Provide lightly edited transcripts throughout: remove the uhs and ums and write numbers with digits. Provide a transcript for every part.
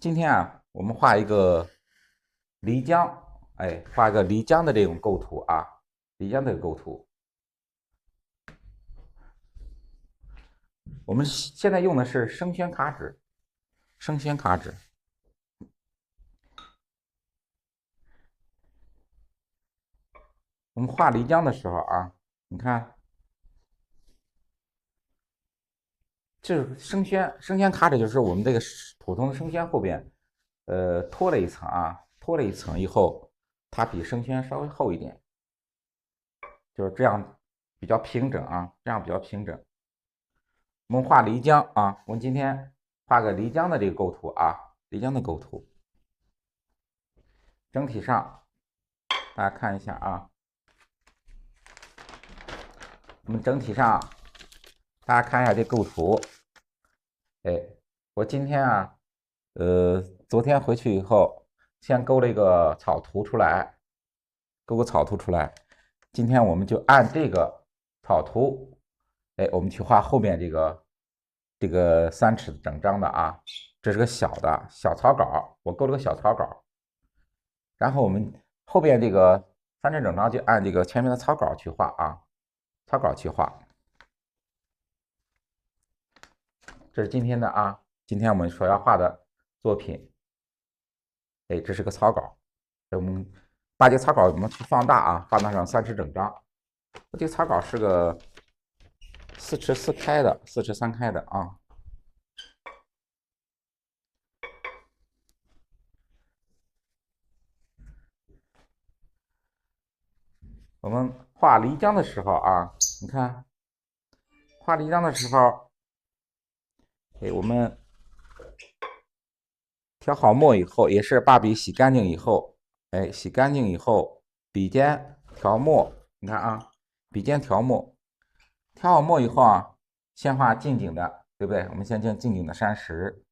今天啊，我们画一个漓江，画一个漓江的这种构图啊，漓江这个构图。我们现在用的是生宣卡纸，生宣卡纸。我们画漓江的时候啊，你看，这生宣卡纸就是我们这个普通的生宣后边，拖了一层啊，拖了一层以后，它比生宣稍微厚一点，就是这样比较平整啊，这样比较平整。我们画漓江啊，我们今天画个漓江的这个构图啊，漓江的构图。整体上，大家看一下啊，我们整体上，大家看一下这构图。我今天啊，昨天回去以后，先勾了一个草图出来，勾个草图出来。今天我们就按这个草图，我们去画后面这个3尺整张的啊，这是个小草稿，我勾了个小草稿。然后我们后边这个3尺整张就按这个前面的草稿去画啊，草稿去画。这是今天的啊，今天我们所要画的作品。这是个草稿，我们把这个草稿我们去放大啊，放大成3尺整张。这个草稿是个4尺4开的，4尺3开的啊。我们画漓江的时候啊，你看画漓江的时候，我们调好墨以后，也是把笔洗干净以后，洗干净以后，笔尖调墨，你看啊，笔尖调墨，调好墨以后啊，先画近景的，对不对？我们先近景的山石。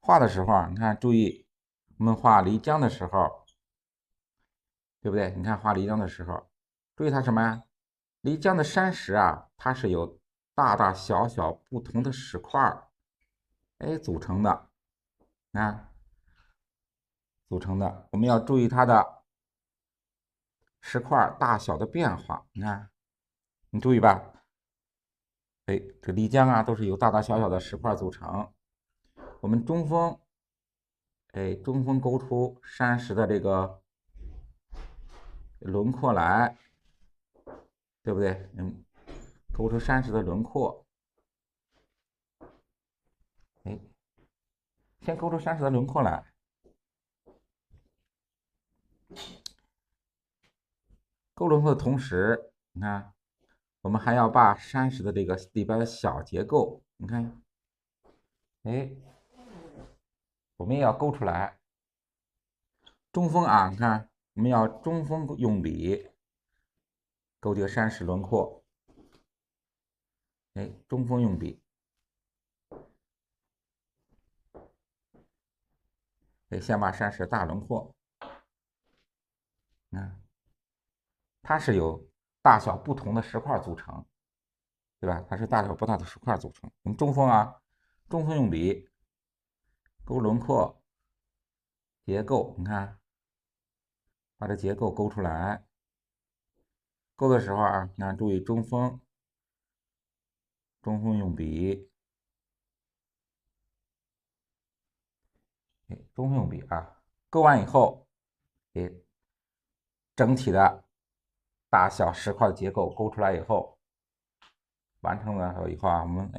画的时候啊，你看注意，我们画漓江的时候，对不对？你看画漓江的时候，注意它什么呀？漓江的山石啊，它是有大大小小不同的石块组成的，啊，组成的，我们要注意它的石块大小的变化。你看，你注意吧，这漓江啊，都是由大大小小的石块组成。我们中锋，中锋勾出山石的这个轮廓来，对不对？勾出山石的轮廓。先勾出山石的轮廓来。勾轮廓的同时，你看，我们还要把山石的这个里边的小结构，你看，我们也要勾出来。中锋啊，你看，我们要中锋用笔勾这个山石轮廓。中锋用笔。先把山石大轮廓，它是由大小不同的石块组成，对吧？它是大小不大的石块组成。我们中锋啊，中锋用笔勾轮廓、结构，你看，把这结构勾出来。勾的时候啊，你看注意中锋用笔，中锋用笔啊。勾完以后，整体的大小石块的结构勾出来以后，完成了以后啊，我们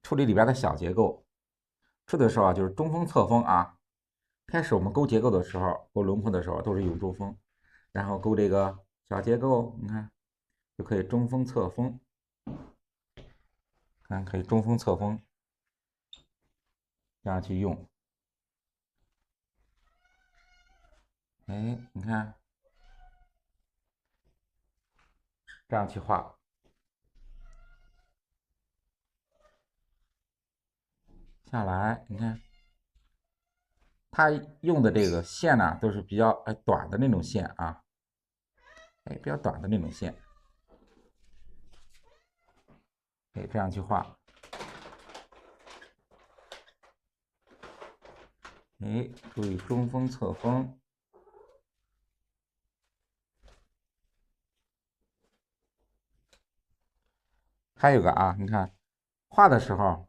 处理里边的小结构。处理的时候啊，就是中锋侧锋啊。开始我们勾结构的时候，勾轮廓的时候都是用中锋，然后勾这个小结构，你看就可以中锋侧锋，看可以中锋侧锋这样去用。你看这样去画下来，你看它用的这个线呢，都是比较短的那种线啊，比较短的那种线，这样去画。哎，注意中锋侧锋。还有个啊，你看画的时候，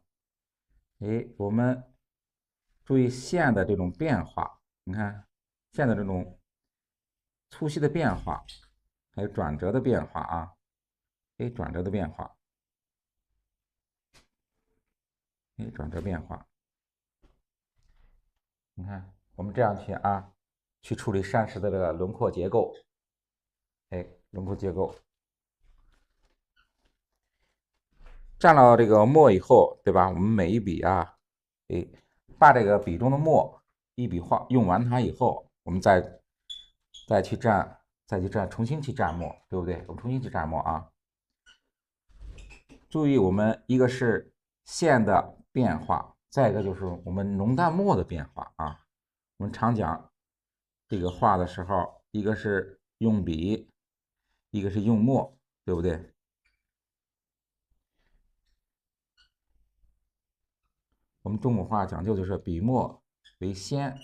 哎，我们注意线的这种变化。你看线的这种粗细的变化，还有转折的变化啊，哎，转折的变化，哎，转折变化。你看我们这样去处理山石的这个轮廓结构，哎，轮廓结构。蘸了这个墨以后，对吧？我们每一笔啊，哎，把这个笔中的墨一笔画用完它以后，我们再去蘸，重新去蘸墨，对不对？我们重新去蘸墨啊。注意，我们一个是线的变化，再一个就是我们浓淡墨的变化啊。我们常讲这个画的时候，一个是用笔，一个是用墨，对不对？我们中国画讲究就是笔墨为先。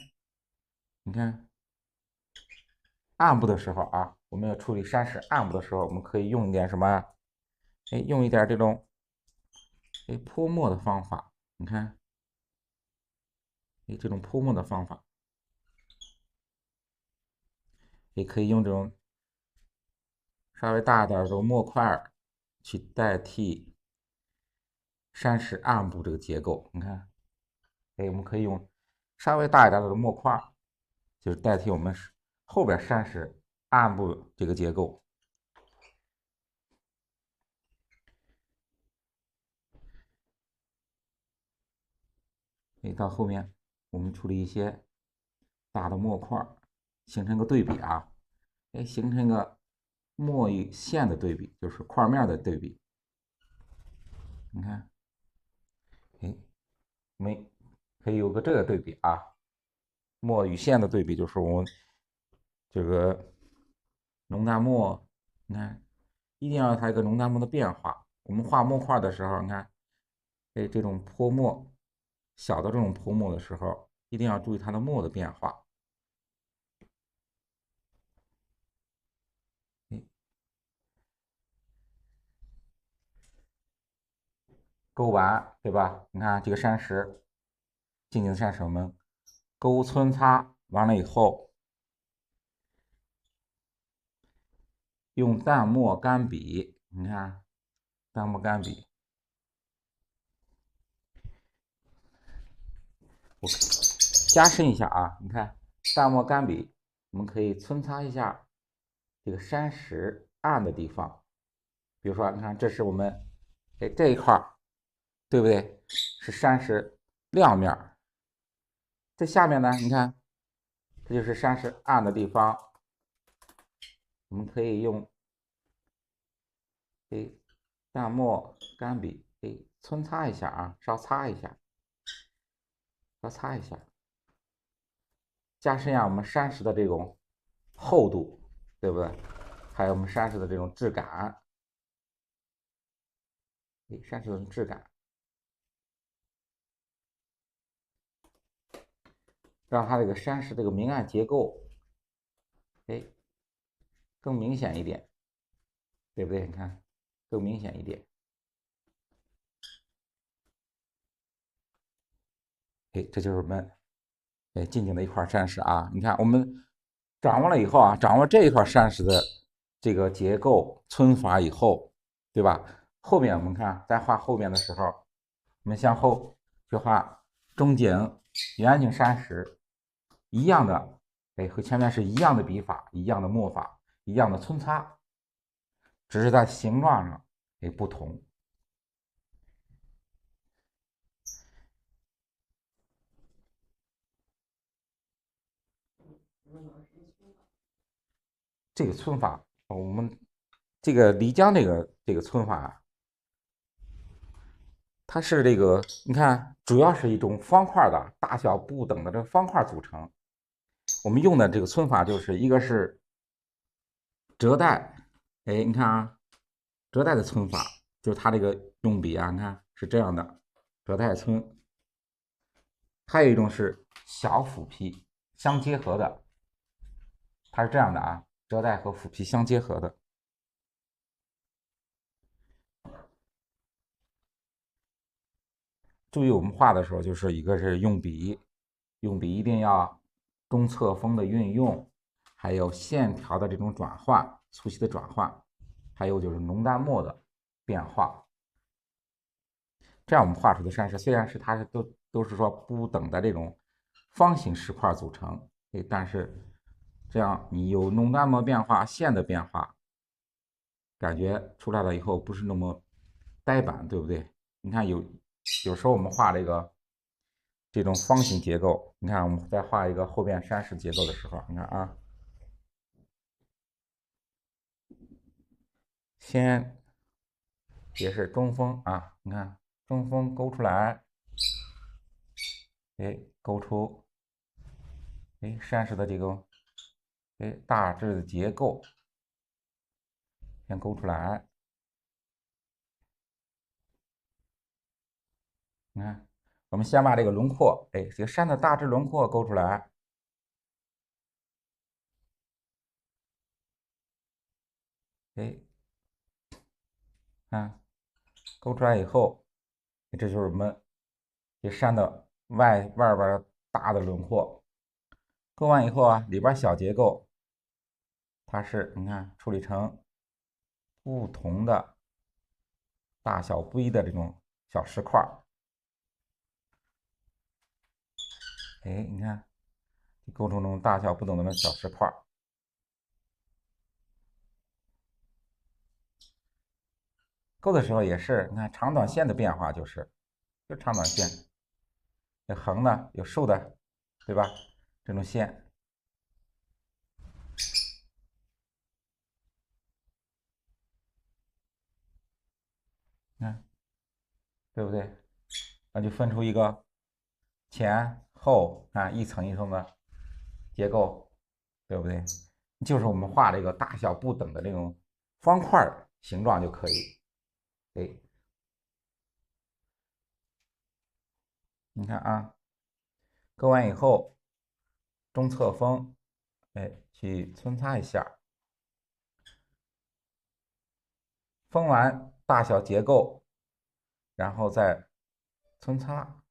你看暗部的时候啊，我们要处理山石暗部的时候，我们可以用一点什么？哎，用一点这种泼墨的方法。你看，哎，这种泼墨的方法，也可以用这种稍微大一点的这种墨块去代替山石暗部这个结构。你看，哎，我们可以用稍微大一点的墨块，就是代替我们后边山石暗部这个结构。哎，到后面我们处理一些大的墨块，形成个对比啊，哎，形成个墨与线的对比，就是块面的对比。你看，哎，我们可以有个这个对比啊，墨与线的对比，就是我们这个浓淡墨，你看，一定要它一个浓淡墨的变化。我们画墨块的时候，你看，哎，这种泼墨，小的这种泼墨的时候，一定要注意它的墨的变化。勾完，对吧？你看这个山石，静静的山石，我们勾皴擦完了以后，用淡墨干笔，你看淡墨干笔，我加深一下啊，你看淡墨干笔，我们可以皴擦一下这个山石暗的地方。比如说，你看这是我们这一块，对不对？是山石亮面，这下面呢，你看这就是山石暗的地方，我们可以用淡墨干笔皴擦一下啊，稍擦一下，稍擦一下，加深下我们山石的这种厚度，对不对？还有我们山石的这种质感，山石的质感，让它这个山石这个明暗结构，更明显一点，对不对？你看，更明显一点，这就是我们静静的一块山石啊。你看，我们掌握了以后啊，掌握这一块山石的这个结构皴法以后，对吧？后面我们看，在画后面的时候，我们向后去画中景、远景山石，一样的，和前面是一样的笔法、一样的墨法、一样的皴擦，只是在形状上不同。这个皴法，我们这个漓江这个皴法啊，它是这个，你看，主要是一种方块的大小不等的这个方块组成。我们用的这个皴法就是一个是折带，你看啊，折带的皴法就是它这个用笔啊，你看是这样的折带皴。还有一种是小斧劈相结合的，它是这样的啊，折带和斧劈相结合的。注意我们画的时候，就是一个是用笔，用笔一定要中侧锋的运用，还有线条的这种转换，粗细的转换，还有就是浓淡墨的变化。这样我们画出的山石，虽然是它是都是说不等的这种方形石块组成，但是这样你有浓淡墨变化、线的变化，感觉出来了以后不是那么呆板，对不对？你看有时候我们画这种方形结构，你看我们在画一个后边山石结构的时候，你看啊，先也是中锋啊，你看中锋勾出来，勾出山石的这个大致的结构，先勾出来，你看我们先把这个轮廓，这个山的大致轮廓勾出来，看勾出来以后，这就是我们这山的外边大的轮廓。勾完以后啊，里边小结构，它是你看处理成不同的大小不一的这种小石块。你看构成这种大小不等的小石块。勾的时候也是，你看长短线的变化就长短线，有横的，有竖的，对吧？这种线，看对不对？那就分出一个前后啊一层一层的结构，对不对？就是我们画这个大小不等的这种方块形状就可以。你看啊，勾完以后，中侧锋，去扦擦一下，封完大小结构，然后再扦擦，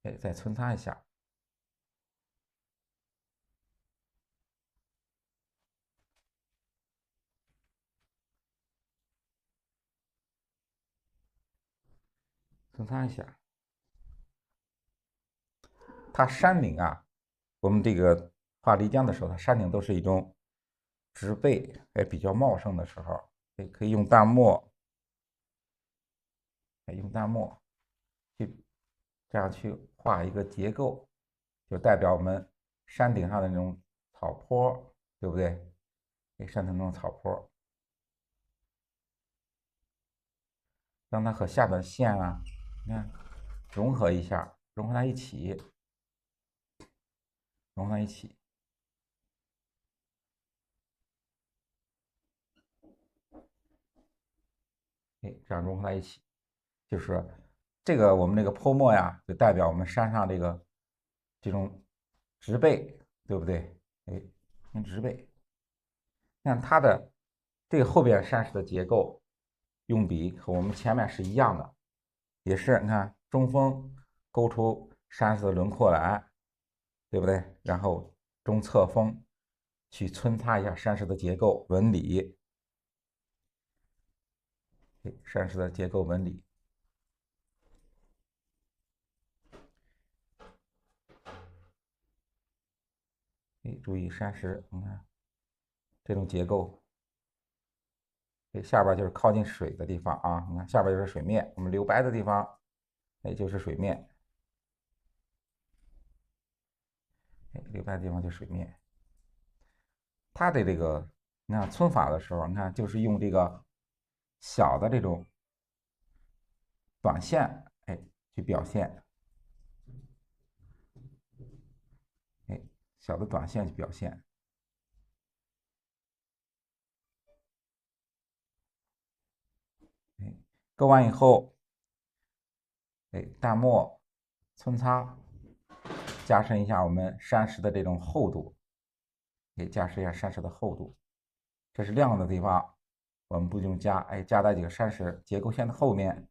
再扦擦一下，扦擦一下。它山顶啊，我们这个画漓江的时候，它山顶都是一种植被，比较茂盛的时候，可以用淡墨，用淡墨去这样去画一个结构，就代表我们山顶上的那种草坡，对不对？山顶那种草坡，让它和下边的线啊，你看融合一下，融合在一起，融合在一起。这样融合在一起，就是这个我们这个泼墨呀，就代表我们山上这种植被，对不对？植被，看它的这个后边山石的结构，用笔和我们前面是一样的，也是你看中锋勾出山石的轮廓来，对不对？然后中侧锋去扦擦一下山石的结构纹理，山石的结构纹理。注意山石，你看这种结构，下边就是靠近水的地方啊，你看下边就是水面，我们留白的地方，就是水面，留白的地方就是水面。它的这个，你看皴法的时候，你看就是用这个小的这种短线，去表现，小的短线去表现。勾完以后，淡墨皴擦，加深一下我们山石的这种厚度，给加深一下山石的厚度。这是亮的地方，我们不用加，加在这个山石结构线的后面，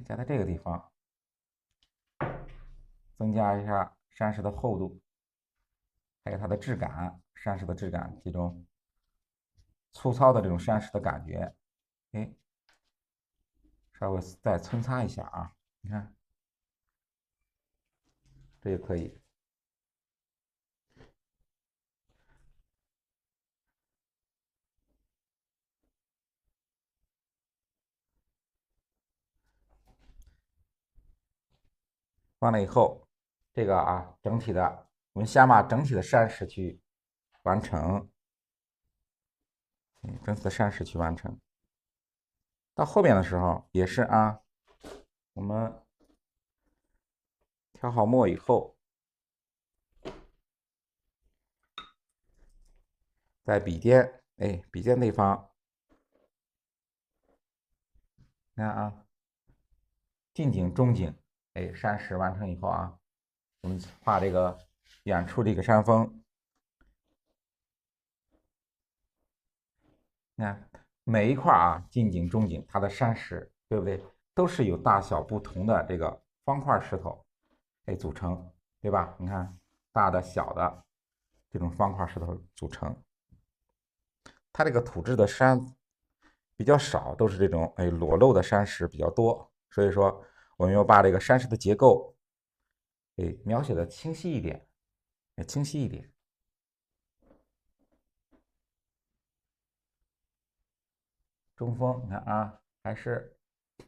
加在这个地方，增加一下山石的厚度，还有它的质感，山石的质感，这种粗糙的这种山石的感觉，稍微再皴擦一下啊，你看，这就可以。完了以后，这个整体的，我们先把整体的山石去完成，整体的山石去完成。到后面的时候也是我们调好墨以后，在笔尖，笔尖地方，你看近景、中景，山石完成以后我们画这个远处这个山峰，你看每一块近景、中景，它的山石，对不对？都是有大小不同的这个方块石头，组成，对吧？你看大的、小的这种方块石头组成。它这个土质的山比较少，都是这种裸露的山石比较多，所以说我们要把这个山石的结构描写的清晰一点，清晰一点。中锋，你看还是我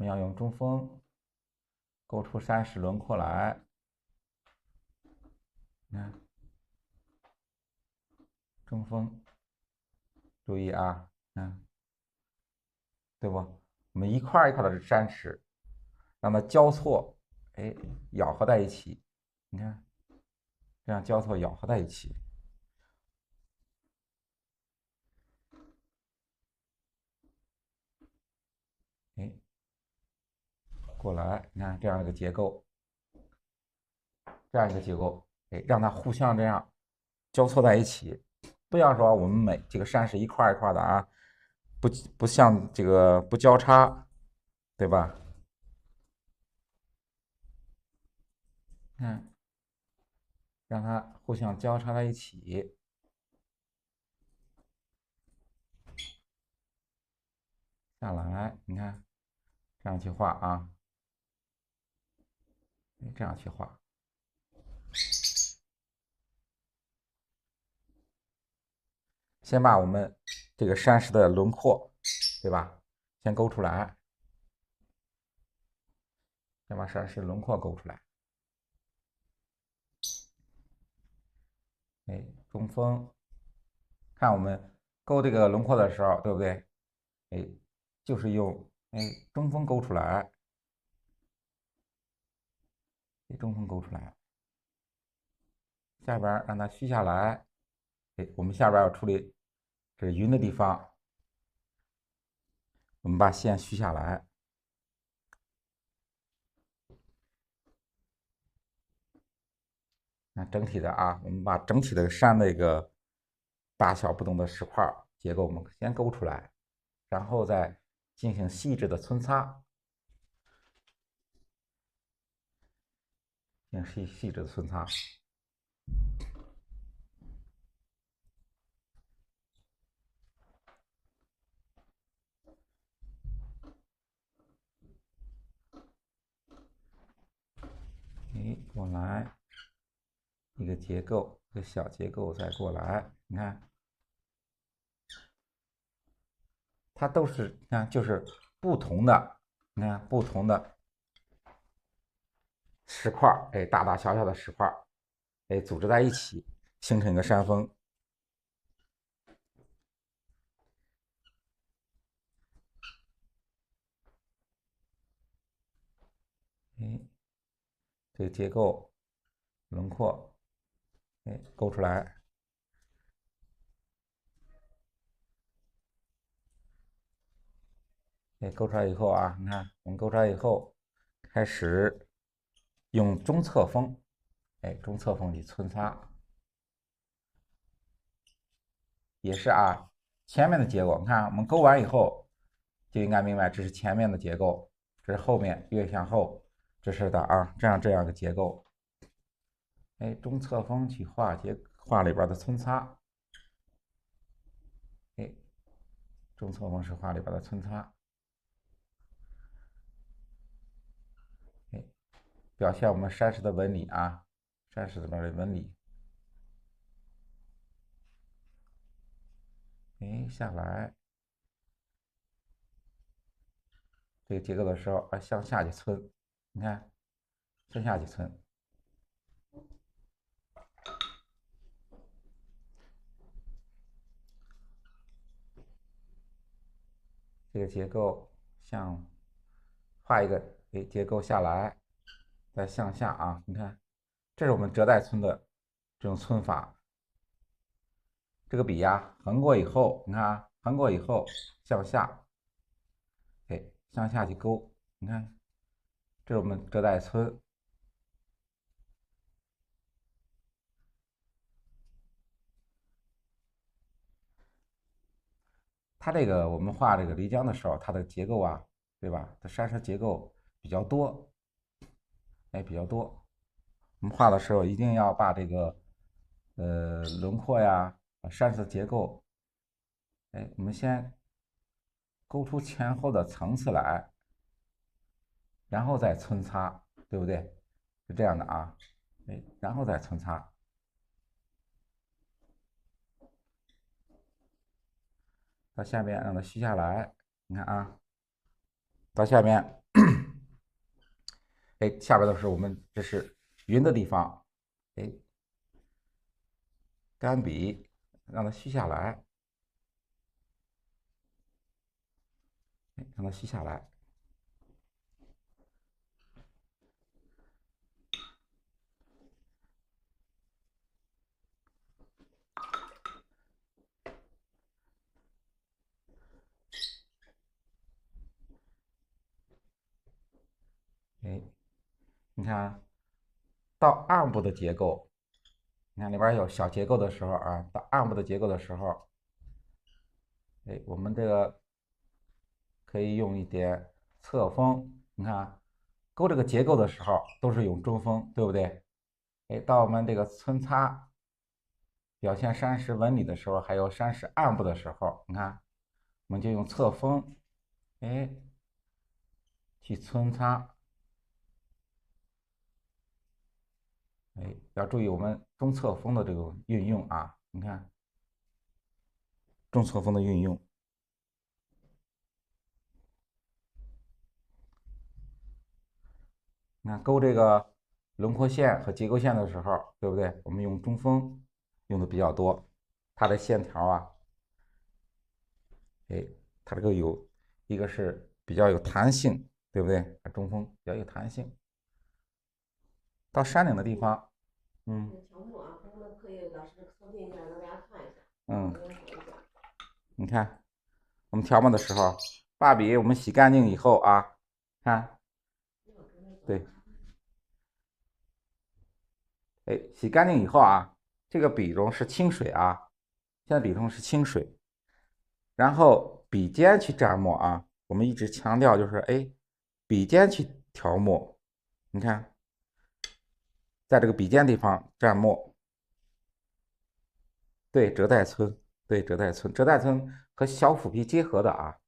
们要用中锋勾出山石轮廓来。你看中锋，注意对不？我们一块一块的山石，让它交错，咬合在一起。你看，这样交错咬合在一起。过来，你看这样一个结构，让它互相这样交错在一起。不要说我们每这个山石一块一块的不像这个不交叉，对吧？看，让它互相交叉在一起。下来，你看，这样去画这样去画。先把我们这个山石的轮廓，对吧？先勾出来，先把山石轮廓勾出来。中锋，看我们勾这个轮廓的时候，对不对？就是用中锋勾出来，中锋勾出来，下边让它虚下来。我们下边要处理这是云的地方，我们把线虚下来。那整体的我们把整体的山的一个大小不同的石块结构，我们先勾出来，然后再进行细致的皴擦，进行细致的皴擦。过来一个结构，一个小结构再过来，你看，它都是你看就是不同的，你看不同的石块，大大小小的石块，组织在一起，形成一个山峰。这个结构轮廓，勾出来。勾出来以后你看我们勾出来以后，开始用中侧锋，中侧锋去皴擦，也是啊，前面的结构，你看我们勾完以后，就应该明白这是前面的结构，这是后面越向后，这是的啊，这样一个结构，中侧锋去画里边的皴擦，中侧锋是画里边的皴擦，表现我们山石的纹理啊，山石里边的纹理。下来这个结构的时候向下去皴，你看，向下去皴。这个结构像画一个结构下来，再向下啊，你看，这是我们折带皴的这种皴法。这个笔呀，横过以后，你看啊，横过以后向下，向下去勾，你看，这是我们折带皴。它这个我们画这个漓江的时候，它的结构啊，对吧？它山石结构比较多，比较多。我们画的时候一定要把这个轮廓呀、山石的结构，我们先勾出前后的层次来，然后再皴擦，对不对？是这样的啊，然后再皴擦。到下面让它虚下来，你看啊，到下面，下边的是我们这是云的地方，干笔让它虚下来，让它虚下来。你看到暗部的结构，你看里边有小结构的时候啊，到暗部的结构的时候，我们这个可以用一点侧锋，你看勾这个结构的时候都是用中锋，对不对？到我们这个皴擦表现山石纹理的时候，还有山石暗部的时候，你看我们就用侧锋，去皴擦，要注意我们中侧锋的这个运用啊，你看中侧锋的运用。你看勾这个轮廓线和结构线的时候，对不对？我们用中锋用的比较多，它的线条啊，它这个一个是比较有弹性，对不对？中锋比较有弹性。到山顶的地方，你看我们调墨的时候，把笔我们洗干净以后啊，看，对。洗干净以后啊，这个笔中是清水啊，现在笔中是清水，然后笔尖去蘸墨啊，我们一直强调就是笔尖去调墨，你看，在这个笔尖地方蘸墨，对，折带皴，对，折带皴，折带皴和小斧皮结合的啊，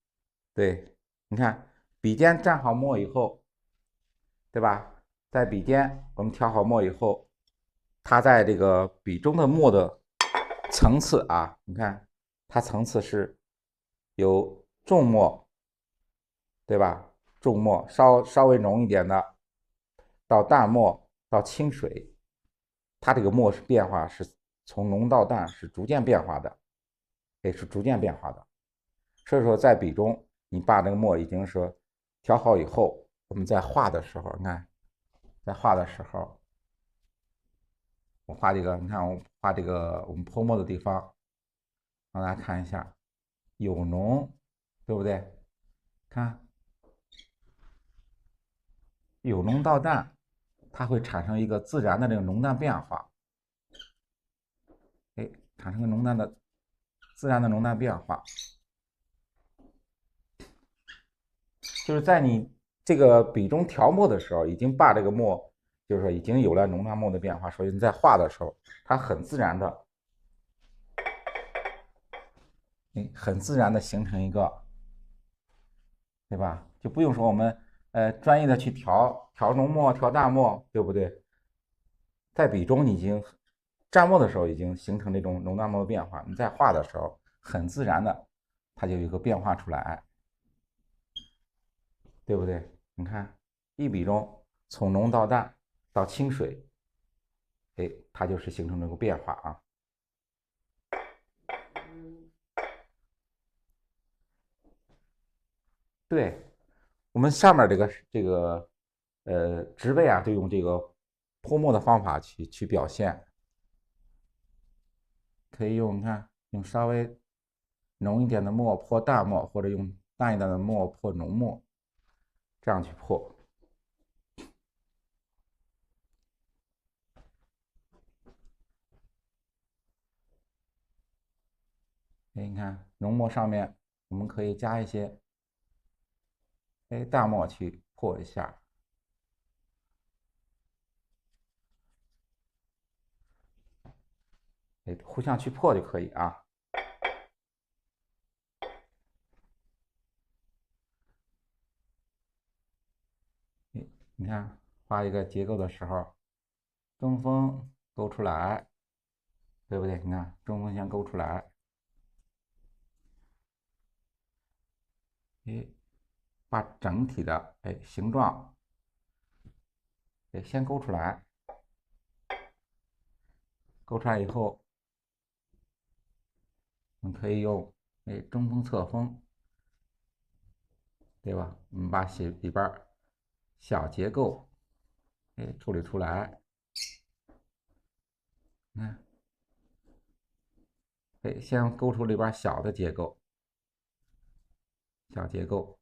对，你看笔尖蘸好墨以后，对吧？在笔尖我们调好墨以后，它在这个笔中的墨的层次啊，你看它层次是有重墨，对吧？重墨稍微浓一点的，到淡墨到清水，它这个墨是变化是从浓到淡是逐渐变化的，是逐渐变化的。所以说在笔中，你把这个墨已经是调好以后，我们在画的时候，你看，在画的时候，我画这个，你看我画这个我们泼墨的地方，让大家看一下，有浓，对不对？看有浓到淡，它会产生一个自然的这个浓淡变化，哎，产生个自然的浓淡变化，就是在你这个笔中调墨的时候，已经把这个墨，就是说已经有了浓淡墨的变化，所以你在画的时候，它很自然的，很自然的形成一个，对吧？就不用说我们专业的去调浓墨、调淡墨，对不对？在笔中已经蘸墨的时候已经形成这种浓淡墨的变化，你在画的时候很自然的，它就有一个变化出来，对不对？你看一笔中从浓到淡到清水，哎，它就是形成这个变化啊。对，我们下面这个植被啊，就用这个泼墨的方法去表现，可以用你看用稍微浓一点的墨泼淡墨，或者用淡一点的墨泼浓墨，这样去泼。哎，你看浓墨上面我们可以加一些淡墨去泼一下，互相去泼就可以啊。你看画一个结构的时候，中锋勾出来，对不对？你看中锋先勾出来，把整体的形状先勾出来，勾出来以后，我们可以用中锋侧锋，对吧？我们把里边小结构处理出来，看，先勾出里边小的结构，小结构。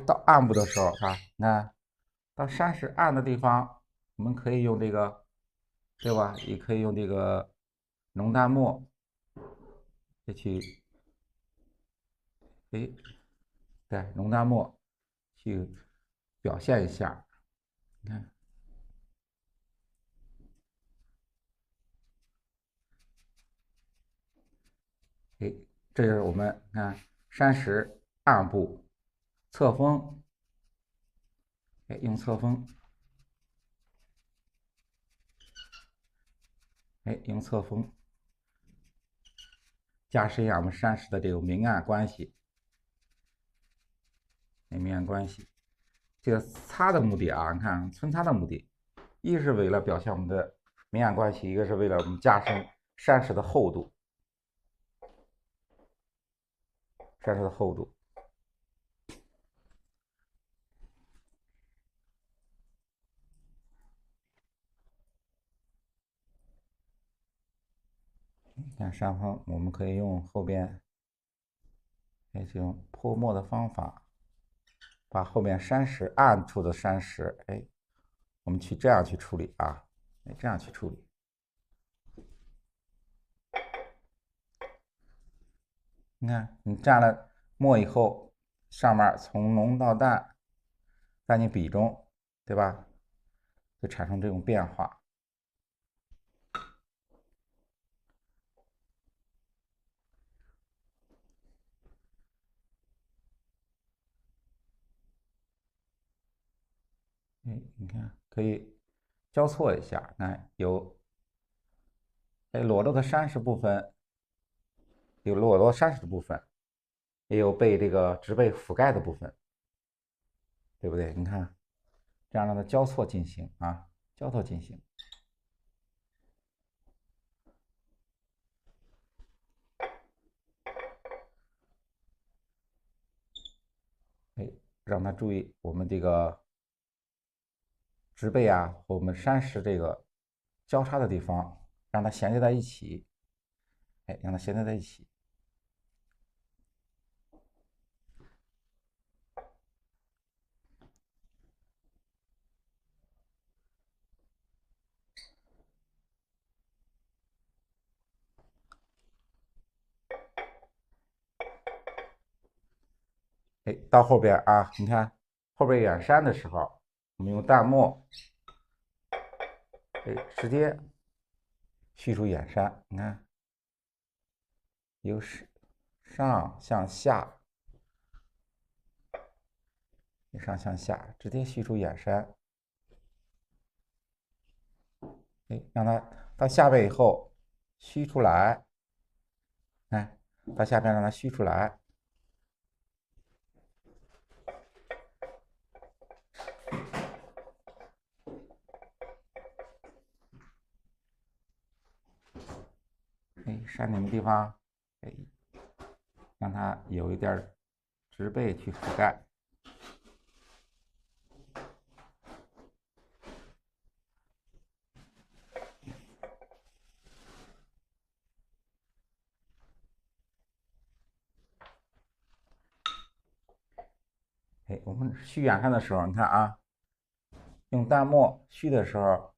到暗部的时候，啊，那到山石暗的地方，我们可以用这个，对吧？也可以用这个浓淡墨，去，哎，对，浓淡墨去表现一下。你看，哎，这是我们看山石暗部侧锋，用侧锋，用侧锋加深一下我们山石的这个明暗关系，明暗关系。这个擦的目的啊，你看皴擦的目的，一是为了表现我们的明暗关系，一个是为了我们加深山石的厚度，山石的厚度。看山峰，我们可以用后边这种泼墨的方法，把后面山石暗处的山石，我们这样去处理啊，这样去处理。你看，你蘸了墨以后，上面从浓到淡，在你笔中，对吧？就产生这种变化。你看可以交错一下，看有裸露的山石部分，有裸露山石的部分，也有被这个植被覆盖的部分，对不对？你看，这样让它交错进行啊，交错进行，让它注意我们这个植被啊和我们山石这个交叉的地方，让它衔接在一起，让它衔接在一起。哎，到后边啊，你看后边远山的时候，我们用淡墨，哎，直接虚出远山。你看，由上向下，由上向下，直接虚出远山。哎，让它到下边以后虚出来，哎，到下边让它虚出来。哎，山顶的地方，哎，让它有一点植被去覆盖。哎，我们虚远山的时候，你看啊，用淡墨虚的时候，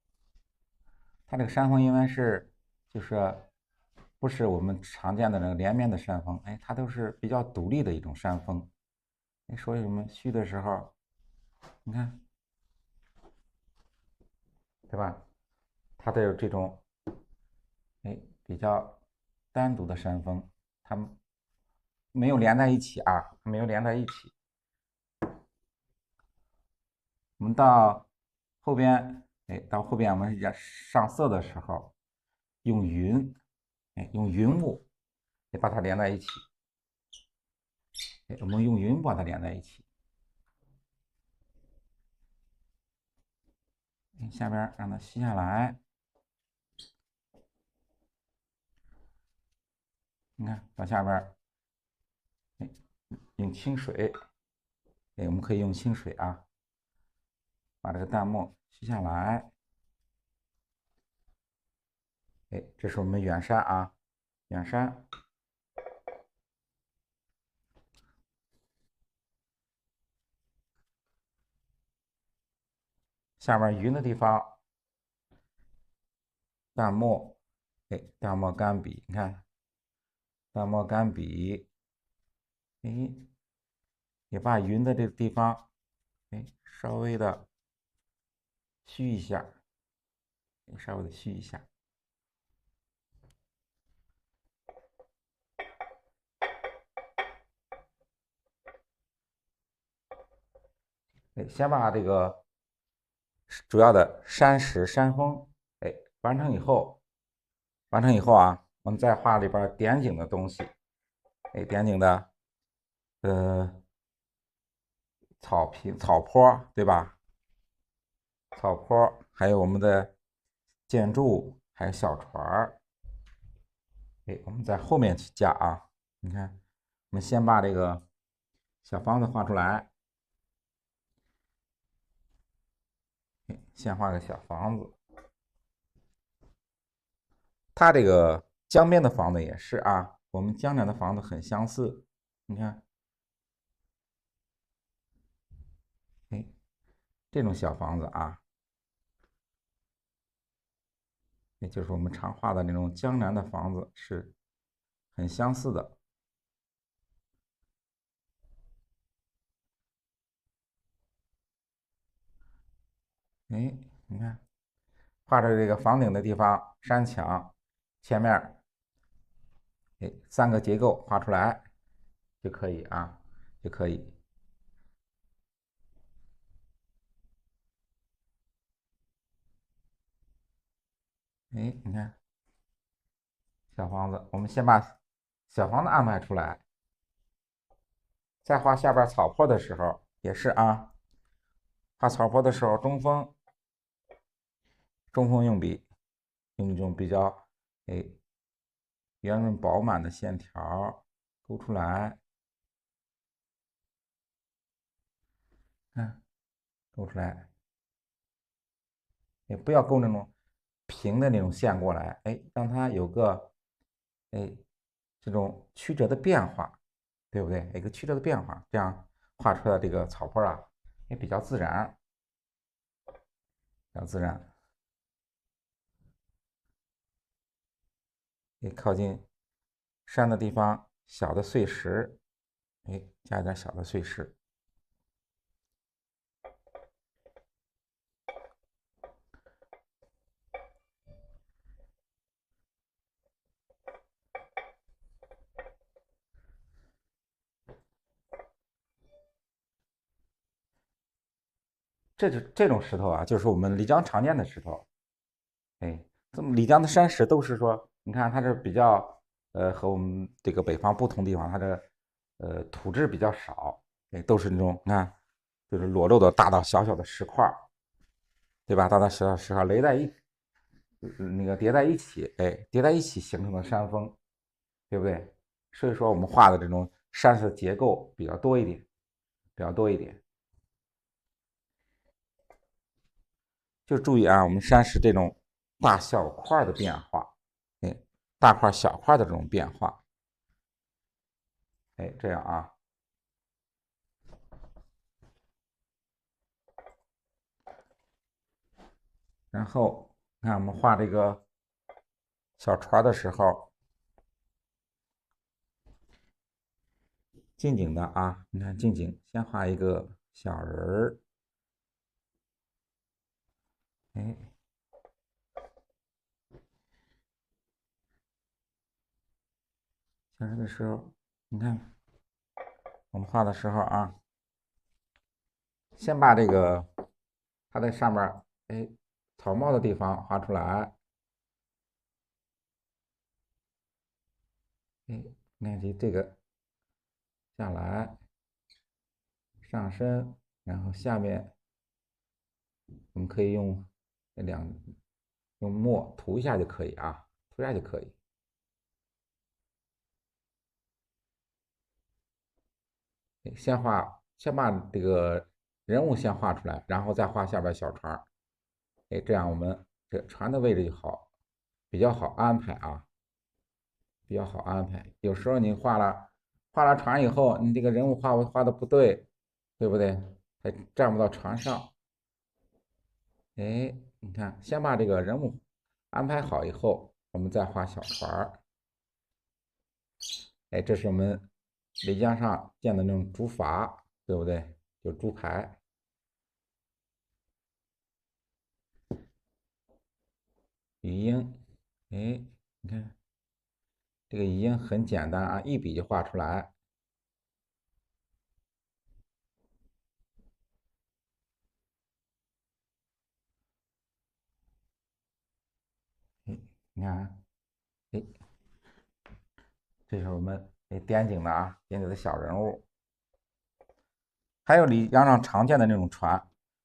它这个山峰因为是就是不是我们常见的那个连绵的山峰，哎，它都是比较独立的一种山峰。哎，所以我们虚的时候，你看，对吧？它都有这种哎比较单独的山峰，它们没有连在一起啊，没有连在一起。我们到后边，哎，到后边我们上色的时候，用云，哎，用云雾，哎，把它连在一起。哎，我们用云把它连在一起。下边让它吸下来，你看到下边，哎，用清水，哎，我们可以用清水啊，把这个淡墨吸下来。哎，这是我们远山啊，远山。下面云的地方，淡墨，哎，淡墨干笔，你看，淡墨干笔，哎，也把云的这个地方，哎，稍微的虚一下，稍微的虚一下。哎，先把这个主要的山石、山峰，哎，完成以后啊，我们再画里边点景的东西，哎，点景的，草坪、草坡，对吧？草坡，还有我们的建筑，还有小船儿，哎，我们在后面去加啊。你看，我们先把这个小房子画出来，先画个小房子。它这个江边的房子也是啊，我们江南的房子很相似。你看，哎，这种小房子啊，也就是我们常画的那种江南的房子，是很相似的。哎，你看，画着这个房顶的地方，山墙前面，哎，三个结构画出来就可以啊，就可以。哎，你看小房子，我们先把小房子安排出来，再画下边草坡的时候也是啊，画草坡的时候中锋用笔，用一种比较哎圆润饱满的线条勾出来，看勾出来，也不要勾那种平的那种线过来，哎，让它有个哎这种曲折的变化，对不对？一个曲折的变化，这样画出来这个草坡啊也比较自然，比较自然。也靠近山的地方，小的碎石，哎，加一点小的碎石。这种石头啊，就是我们漓江常见的石头。哎，这么漓江的山石都是说，你看它这比较和我们这个北方不同地方，它的土质比较少，哎，都是那种你看就是裸露的大大小小的石块，对吧？大大小小石块垒在那个叠在一起，哎，叠在一起形成的山峰，对不对？所以说我们画的这种山色结构比较多一点，比较多一点。就注意啊，我们山石这种大小块的变化，哎，大块小块的这种变化，哎，这样啊。然后看我们画这个小船的时候，近景的啊，你看近景，先画一个小人儿，哎，小人的时候，你看我们画的时候啊，先把这个它在上面，哎，草帽的地方画出来，哎，练习这个下来，上身，然后下面我们可以用墨涂一下就可以啊，涂一下就可以。先把这个人物先画出来，然后再画下边小船。哎，这样我们这船的位置就比较好安排啊，比较好安排。有时候你画了船以后，你这个人物画的不对，对不对？还站不到船上。哎，你看，先把这个人物安排好以后，我们再画小船。哎，这是我们漓江上见的那种竹筏，对不对？就竹排。语音，哎，你看这个语音很简单啊，一笔就画出来。哎，你看啊，哎，这是我们点景的啊，点景的小人物。还有漓江上常见的那种船，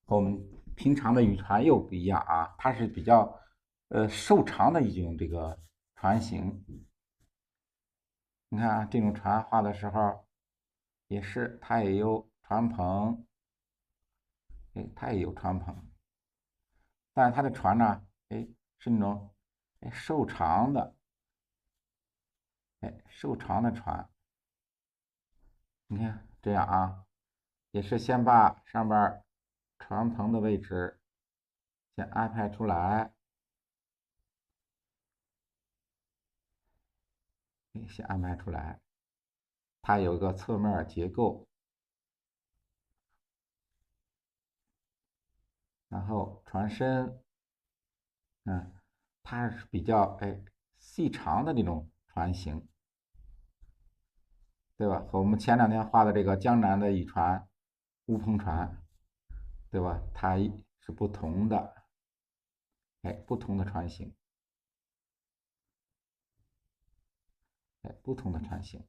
和我们平常的渔船又不一样啊，它是比较瘦长的一种这个船型。你看啊，这种船画的时候也是，它也有船篷，哎，它也有船篷，但是它的船呢，哎，是那种瘦长的，哎，瘦长的船。你看这样啊，也是先把上边船篷的位置先安排出来，先安排出来，它有一个侧面结构，然后船身，嗯，它是比较细长的那种船型，对吧？和我们前两天画的这个江南的渔船乌篷船，对吧？它是不同的，哎，不同的船型，哎，不同的船型，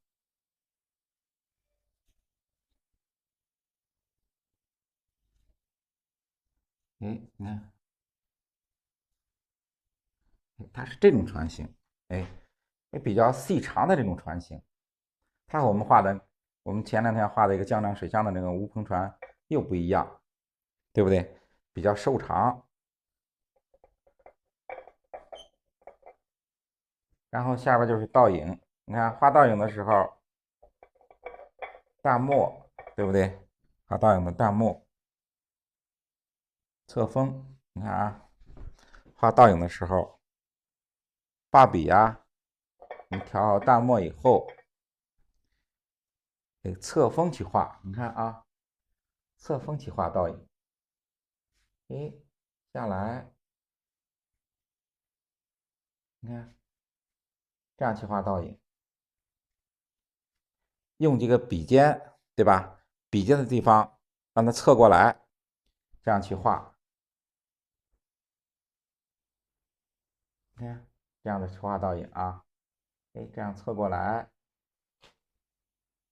哎，你看，它是这种船型，哎，比较细长的这种船型，它和我们前两天画的一个江南水乡的那个乌篷船又不一样，对不对？比较瘦长，然后下边就是倒影，你看画倒影的时候，淡墨，对不对？画倒影的淡墨，侧锋，你看啊，画倒影的时候，画笔呀，你调好淡墨以后，哎，侧锋去画，你看啊，侧锋去画倒影，哎，下来，你看这样去画倒影，用这个笔尖，对吧？笔尖的地方让它侧过来，这样去画，你看这样的去画倒影啊，哎，这样侧过来，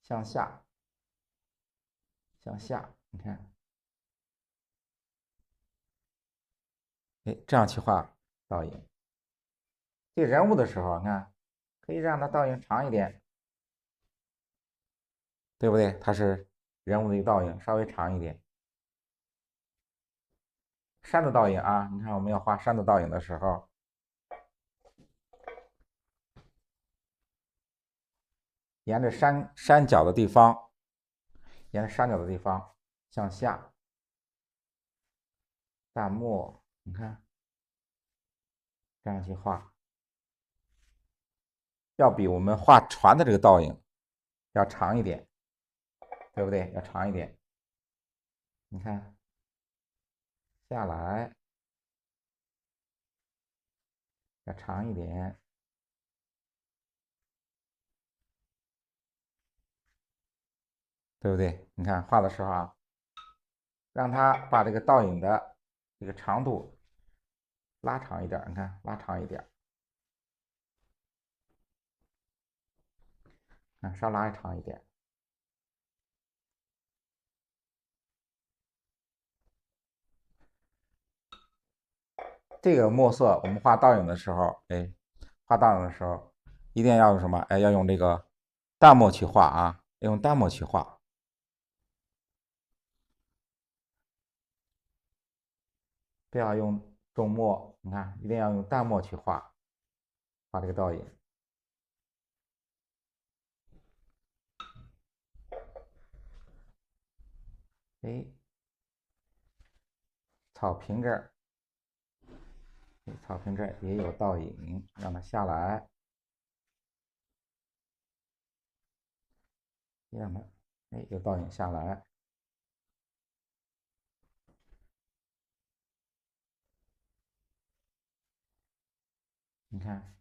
向下，向下，你看，哎，这样去画倒影。这人物的时候，你看可以让它倒影长一点，对不对？它是人物的一个倒影，稍微长一点。山的倒影啊，你看我们要画山的倒影的时候，沿着山脚的地方，沿着山脚的地方向下，淡墨，你看这样去画，要比我们画船的这个倒影要长一点，对不对？要长一点。你看下来要长一点，对不对？你看画的时候啊，让它把这个倒影的这个长度拉长一点，你看拉长一点，稍拉长一点。这个墨色我们画倒影的时候，哎，画倒影的时候一定要用什么？哎，要用这个淡墨去画啊，要用淡墨去画，不要用重墨。你看，一定要用淡墨去画这个倒影。哎，草坪这儿，草坪这儿也有倒影，让它下来，让它哎有倒影下来。你看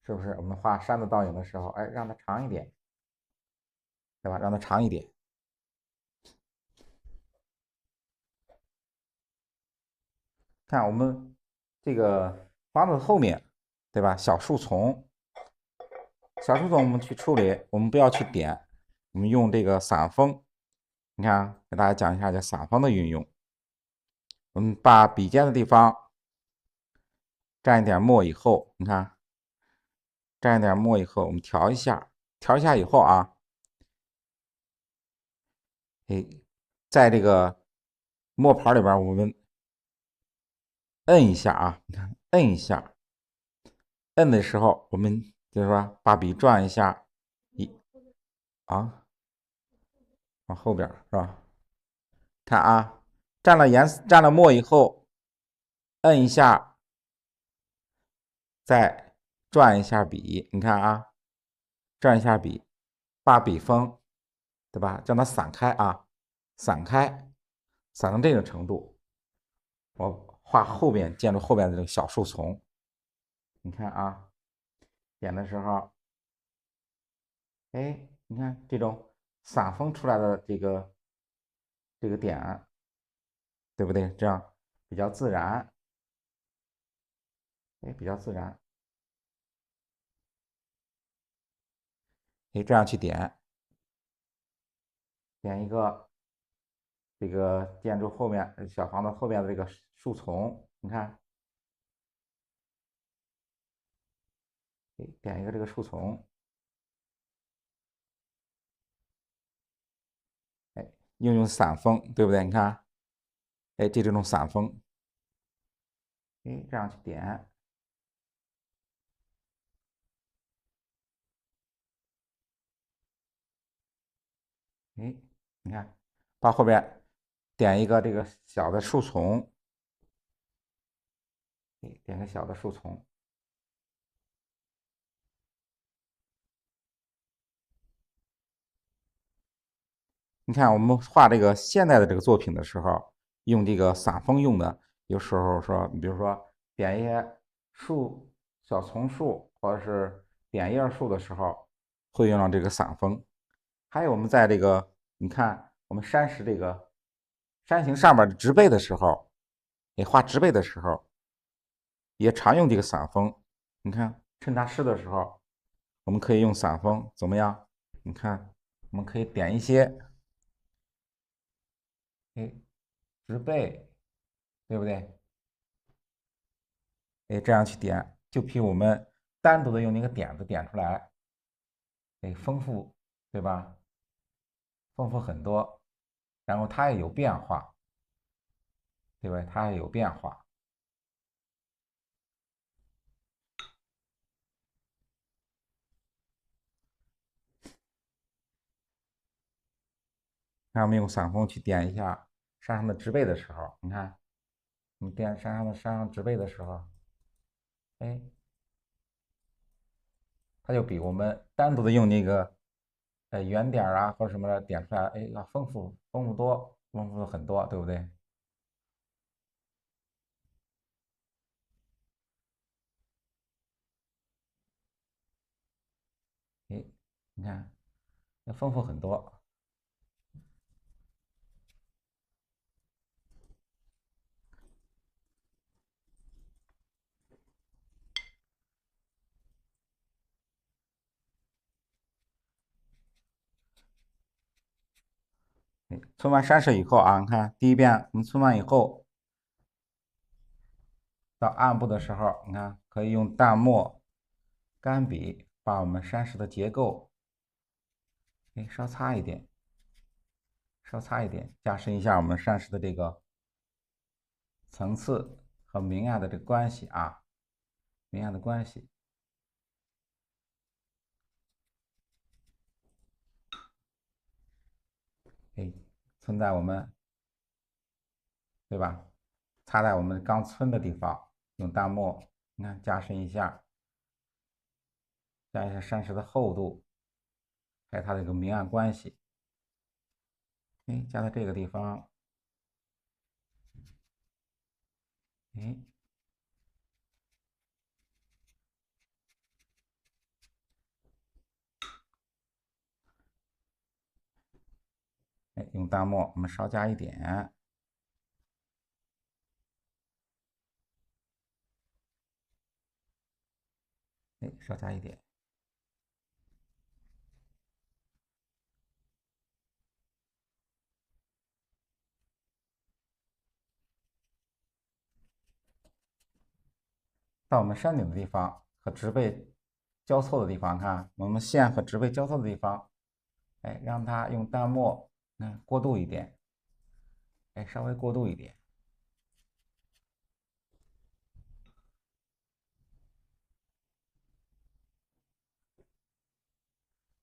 是不是？我们画山的倒影的时候，哎，让它长一点，对吧？让它长一点。看我们这个房子后面，对吧？小树丛，小树丛我们去处理，我们不要去点，我们用这个散锋。你看，给大家讲一下这散锋的运用。我们把笔尖的地方蘸一点墨以后，你看，蘸一点墨以后，我们调一下，调一下以后啊，哎，在这个墨盘里边，我们摁一下啊，你看，摁一下，摁的时候，我们就是说把笔转一下，啊，往后边是吧？看啊，蘸了墨以后，摁一下，再转一下笔，你看啊，转一下笔，把笔锋，对吧？让它散开啊，散开，散成这个程度。我画后边建筑后边的这个小树丛，你看啊，点的时候，哎，你看这种散锋出来的这个点，对不对？这样比较自然，哎，比较自然，哎，这样去点一个这个建筑后面小房子后面的这个树丛，你看，哎，点一个这个树丛，哎，用散锋，对不对？你看，哎，这种散锋，哎，这样去点，哎，你看，把后边点一个这个小的树丛，哎，点个小的树丛，你看我们画这个现代的这个作品的时候，用这个散锋用的，有时候说，比如说点一些树、小丛树或者是点叶树的时候，会用上这个散锋。还有我们在这个，你看我们山石这个山形上面的植被的时候，你画植被的时候，也常用这个散锋。你看，趁它湿的时候，我们可以用散锋，怎么样？你看，我们可以点一些，哎，植被，对不对？哎，这样去点，就比我们单独的用那个点子点出来，哎，丰富，对吧？丰富很多，然后它也有变化，对吧？它也有变化。让我们用散锋去点一下山上的植被的时候，你看，我们点山上植被的时候，哎，它就比我们单独的用那个圆点啊或者什么的点出来，哎，要丰富很多，对不对？哎，你看，要丰富很多。存完山石以后啊，你看第一遍我们存完以后，到暗部的时候，你看可以用淡墨、干笔把我们山石的结构，哎，稍擦一点，加深一下我们山石的这个层次和明暗的这个关系啊，明暗的关系，哎，存在我们对吧？擦在我们刚村的地方，用淡墨，你看加深一下，加一下山石的厚度，还有它的一个明暗关系。哎，加在这个地方，哎，哎，用淡墨我们少加一点，哎，少加一点。到我们山顶的地方和植被交错的地方，看我们线和植被交错的地方，哎，让它用淡墨，过渡一点，哎，稍微过渡一点，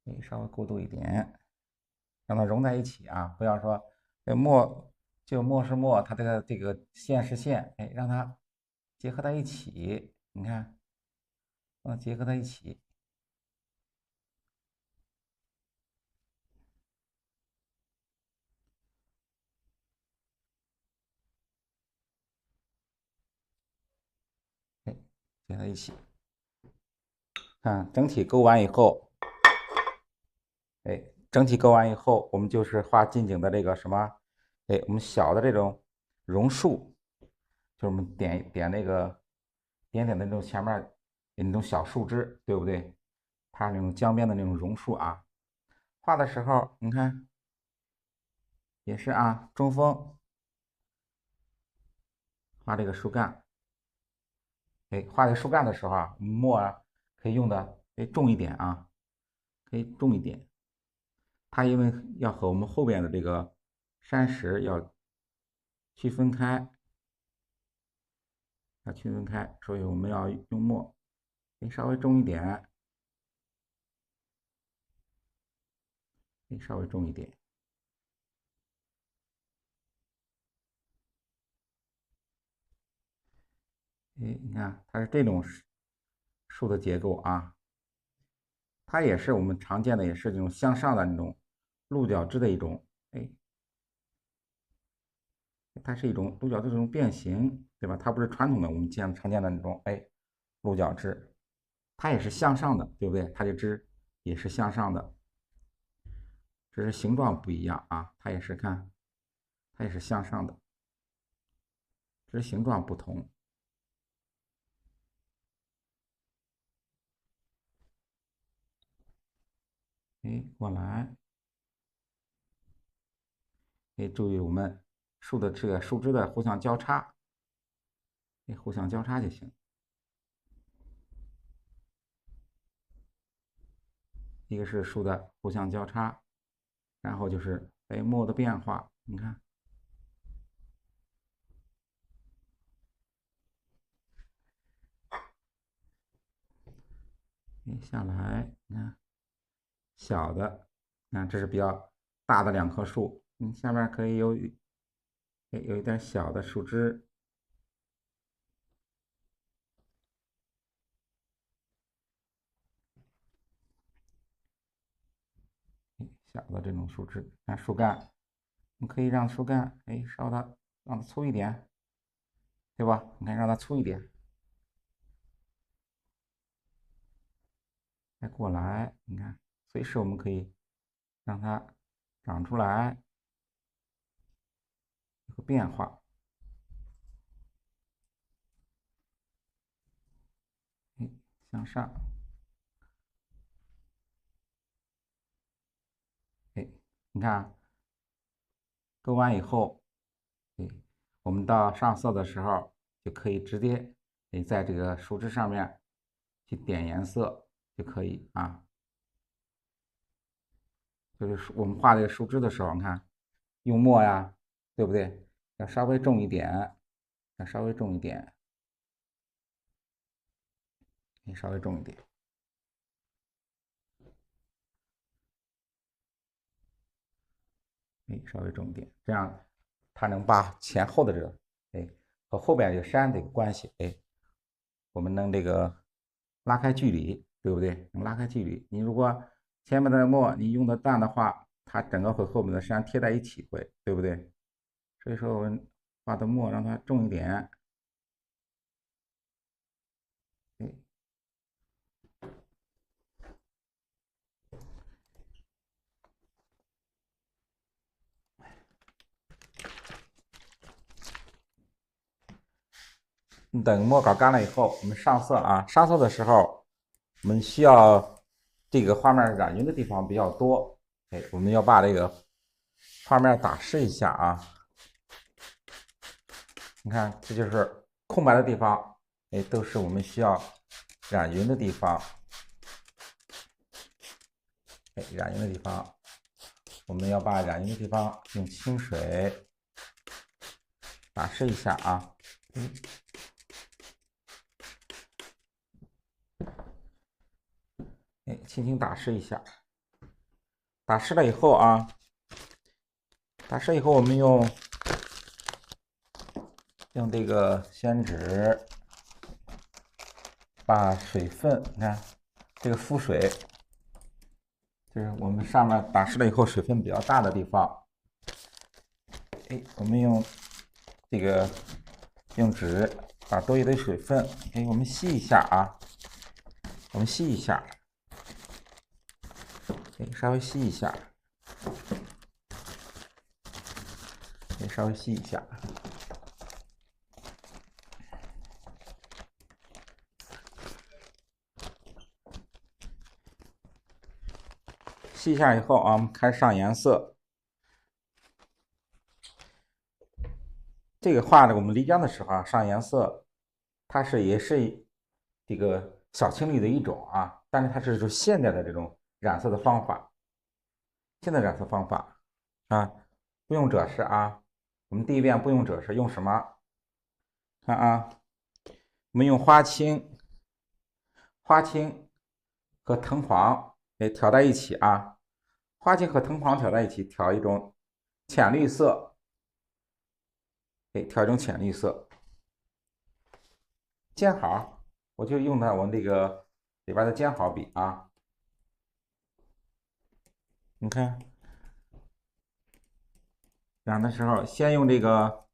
哎，稍微过渡一点，让它融在一起啊，不要说墨就墨是墨，它这个线是线，哎，让它结合在一起，你看，让它结合在一起，哎，结合在一起，看整体勾完以后。哎，整体勾完以后，我们就是画近景的这个什么？哎，我们小的这种榕树，就是我们点那个点点的那种前面那种小树枝，对不对？它是那种江边的那种榕树啊。画的时候，你看也是啊，中锋画这个树干。哎，画这个树干的时候啊，墨啊可以用的重一点啊，可以重一点。它因为要和我们后边的这个山石要区分开，所以我们要用墨，稍微重一点，稍微重一点。哎，你看它是这种树的结构啊，它也是我们常见的，也是这种向上的那种鹿角枝的一种，哎，它是一种鹿角的这种变形，对吧？它不是传统的我们常见的那种鹿角枝，它也是向上的，对不对？它的枝也是向上的，只是形状不一样啊。它也是看，它也是向上的，只是形状不同。过来，注意我们树的这个树枝的互相交叉，互相交叉就行。一个是树的互相交叉，然后就是墨的变化，你看，下来，你看小的，看这是比较大的2棵树，下面可以有一点小的树枝，小的这种树枝，看树干，我们可以让树干稍的让它粗一点，对吧？你看让它粗一点，再过来，你看随时我们可以让它长出来，有个变化，向上，你看勾完以后，我们到上色的时候就可以直接在这个树枝上面去点颜色就可以啊。就是我们画这个树枝的时候，你看用墨呀，对不对？要稍微重一点，要稍微重一点，稍微重一点，稍微重一点，这样它能把前后的这个和后边这个山的一个关系我们能这个拉开距离，对不对？能拉开距离。你如果前面的墨你用的淡的话，它整个和后面的山贴在一起会，对不对？所以说我们画的墨让它重一点。等墨稿干了以后，我们上色啊。上色的时候，我们需要这个画面染匀的地方比较多，我们要把这个画面打湿一下啊。你看，这就是空白的地方，都是我们需要染匀的地方。染匀的地方，我们要把染匀的地方用清水打湿一下啊。轻轻打湿一下。打湿了以后啊，打湿以后我们用这个宣纸把水分，你看这个浮水，就是我们上面打湿了以后水分比较大的地方，我们用这个用纸把多余的水分，我们吸一下啊，我们吸一下，稍微吸一下，稍微吸一下。吸一下以后啊，我们开始上颜色。这个画的我们漓江的时候啊，上颜色，它也是这个小青绿的一种啊，但是它是就现在的这种染色的方法。现在染色方法啊，不用赭石啊，我们第一遍不用赭石，用什么？看啊，我们用花青和藤黄调在一起啊，花青和藤黄调在一起，调一种浅绿色，调一种浅绿色。尖毫，我就用我这个里边的尖毫笔啊，你看染的时候先用这个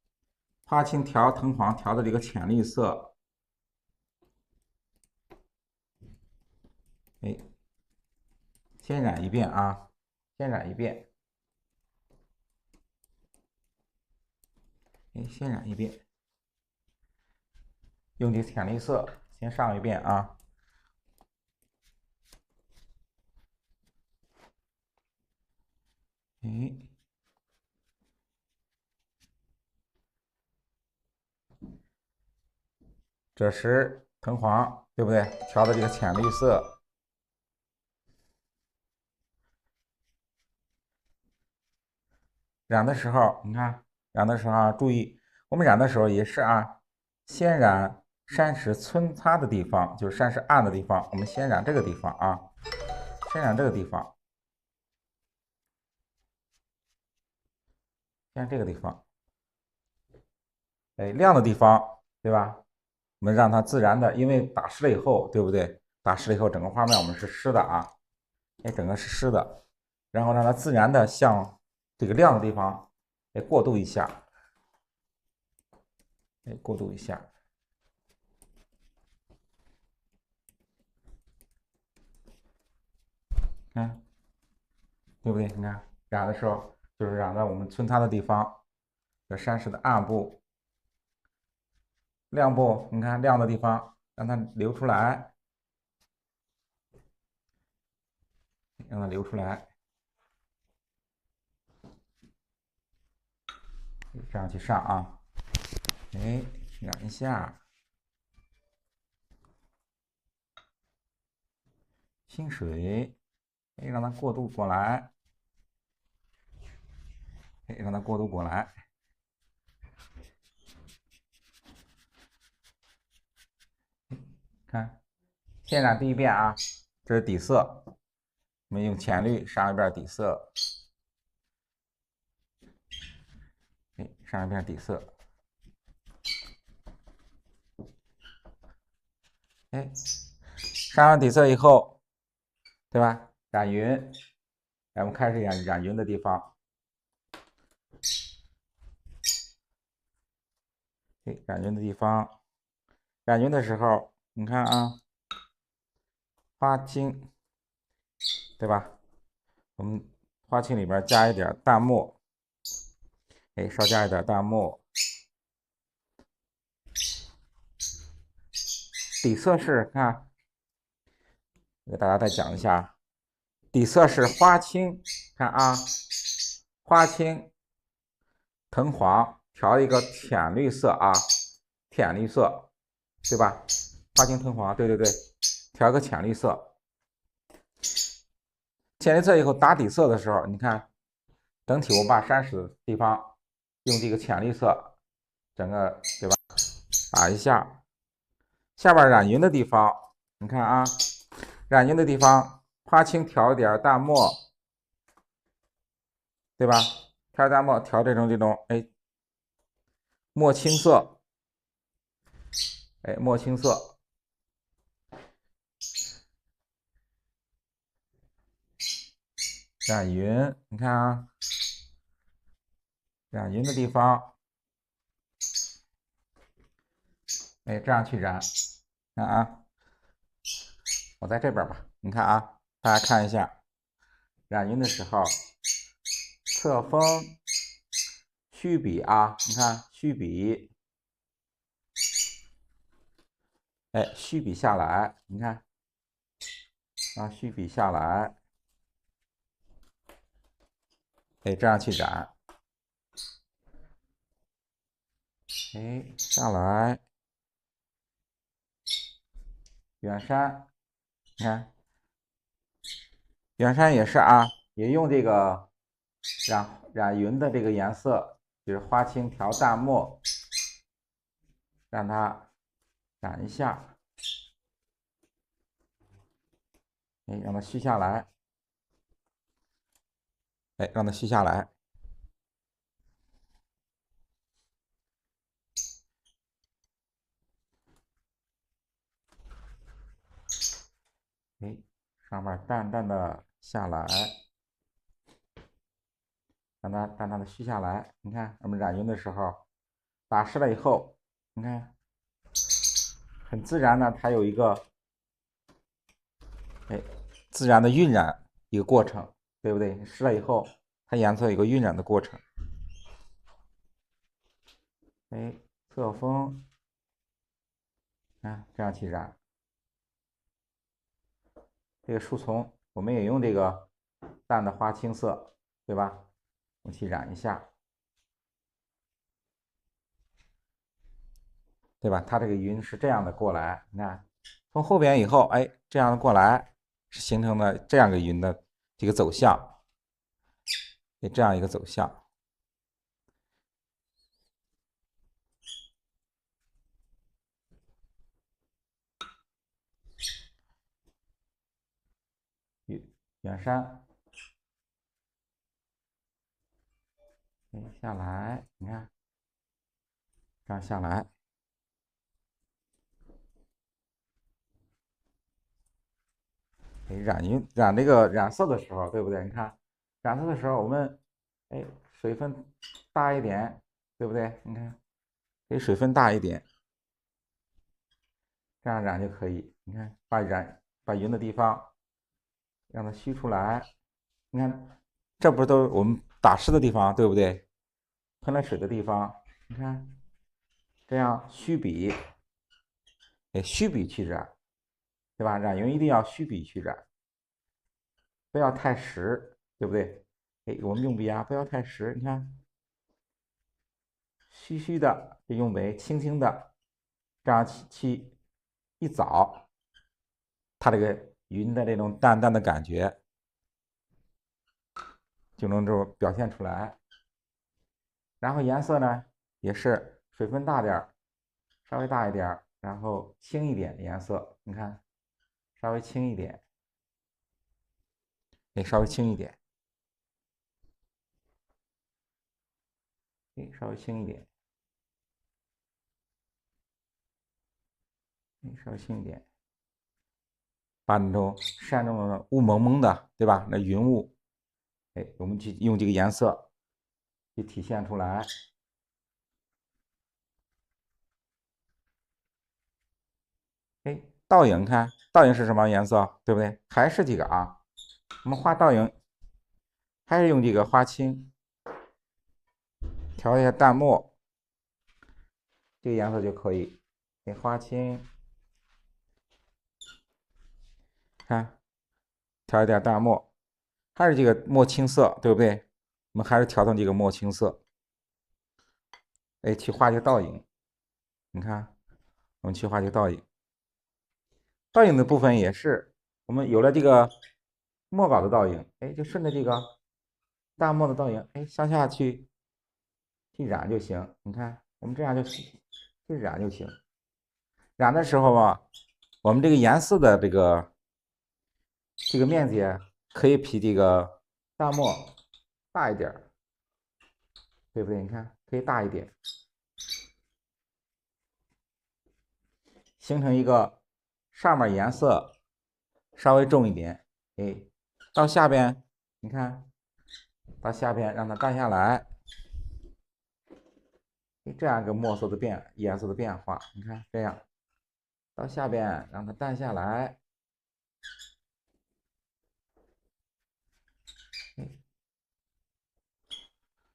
花青调藤黄调的这个浅绿色，哎，先染一遍啊，先染一遍，哎，先染一遍，用这浅绿色先上一遍啊，哎。这是藤黄，对不对？调的这个浅绿色，染的时候，你看染的时候啊，注意，我们染的时候也是啊，先染山石皴擦的地方，就是山石暗的地方，我们先染这个地方啊，先染这个地方，先这个地方，哎，亮的地方，对吧？我们让它自然的，因为打湿了以后，对不对？打湿了以后，整个画面我们是湿的啊，哎，整个是湿的，然后让它自然的向这个亮的地方，哎，过渡一下。哎，过渡一下，看，对不对？你看染的时候，就是染在我们皴擦的地方，这山石的暗部、亮部，你看亮的地方，让它流出来，让它流出来，这样去上啊，哎，染一下，清水，哎，让它过渡过来，哎，让它过渡过来，看，先染第一遍啊，这是底色，我们用浅绿上一遍底色，哎，上一遍底色。哎，上完底色以后，对吧？染匀，我们开始染匀的地方。哎，染匀的地方，染匀的时候，你看啊，花青，对吧？我们花青里边加一点淡墨，哎，稍加一点淡墨。底色是看，给大家再讲一下，底色是花青，看啊，花青、藤黄调一个浅绿色啊，浅绿色，对吧？花青藤黄，对对对，调一个浅绿色。浅绿色以后打底色的时候，你看，整体我把山石的地方用这个浅绿色，整个对吧？打一下，下边染匀的地方，你看啊，染匀的地方，花青调一点淡墨，对吧？调淡墨，调这种，哎，墨青色，哎，墨青色。染匀，你看啊，染匀的地方，哎，这样去染，看啊，我在这边吧，你看啊，大家看一下，染匀的时候，侧锋虚笔啊，你看虚笔，哎，虚笔下来，你看啊，虚笔下来，哎，这样去染，哎，下来，远山，你看远山也是啊，也用这个染匀的这个颜色，就是花青调淡墨，让它染一下，哎，让它虚下来，哎，让它虚下来，哎，上面淡淡的下来，让它淡淡的虚下来。你看我们染匀的时候，打湿了以后，你看很自然的，它有一个自然的晕染一个过程，对不对？湿了以后，它颜色有一个晕染的过程。侧锋，这样去染。这个树丛我们也用这个淡的花青色，对吧？我们去染一下，对吧？它这个云是这样的过来，你看，从后边以后，这样的过来是形成了这样一个云的这个走向，这样一个走向。远山，下来，你看，这样下来。染这个染色的时候，对不对？你看染色的时候，我们水分大一点，对不对？你看，水分大一点，这样染就可以。你看，把匀的地方让它虚出来。你看，这不是都是我们打湿的地方，对不对？喷了水的地方，你看，这样虚笔，虚笔去染，对吧？染匀一定要虚笔去染，不要太实，对不对？我们用笔啊，不要太实。你看，虚虚的就用笔，轻轻的这样去一扫，它这个云的这种淡淡的感觉就能表现出来。然后颜色呢，也是水分大点儿，稍微大一点儿，然后轻一点颜色，你看，稍微轻一点，稍微轻一点，稍微轻一点，稍微轻一点，把那种山中的雾蒙蒙的，对吧？那云雾，我们去用这个颜色去体现出来。倒影，看倒影是什么颜色，对不对？还是这个啊，我们画倒影还是用这个花青，调一下淡墨，这个颜色就可以。花青，看调一点淡墨，还是这个墨青色，对不对？我们还是调成这个墨青色，去画这个倒影。你看，我们去画这个倒影，倒影的部分也是我们有了这个墨稿的倒影，就顺着这个淡墨的倒影，向下去染就行。你看，我们这样就去染就行。染的时候吧，我们这个颜色的这个面积可以比这个淡墨大一点，对不对？你看，可以大一点，形成一个上面颜色稍微重一点，到下边，你看，到下边让它淡下来，这样一个墨色的颜色的变化，你看这样，到下边让它淡下来，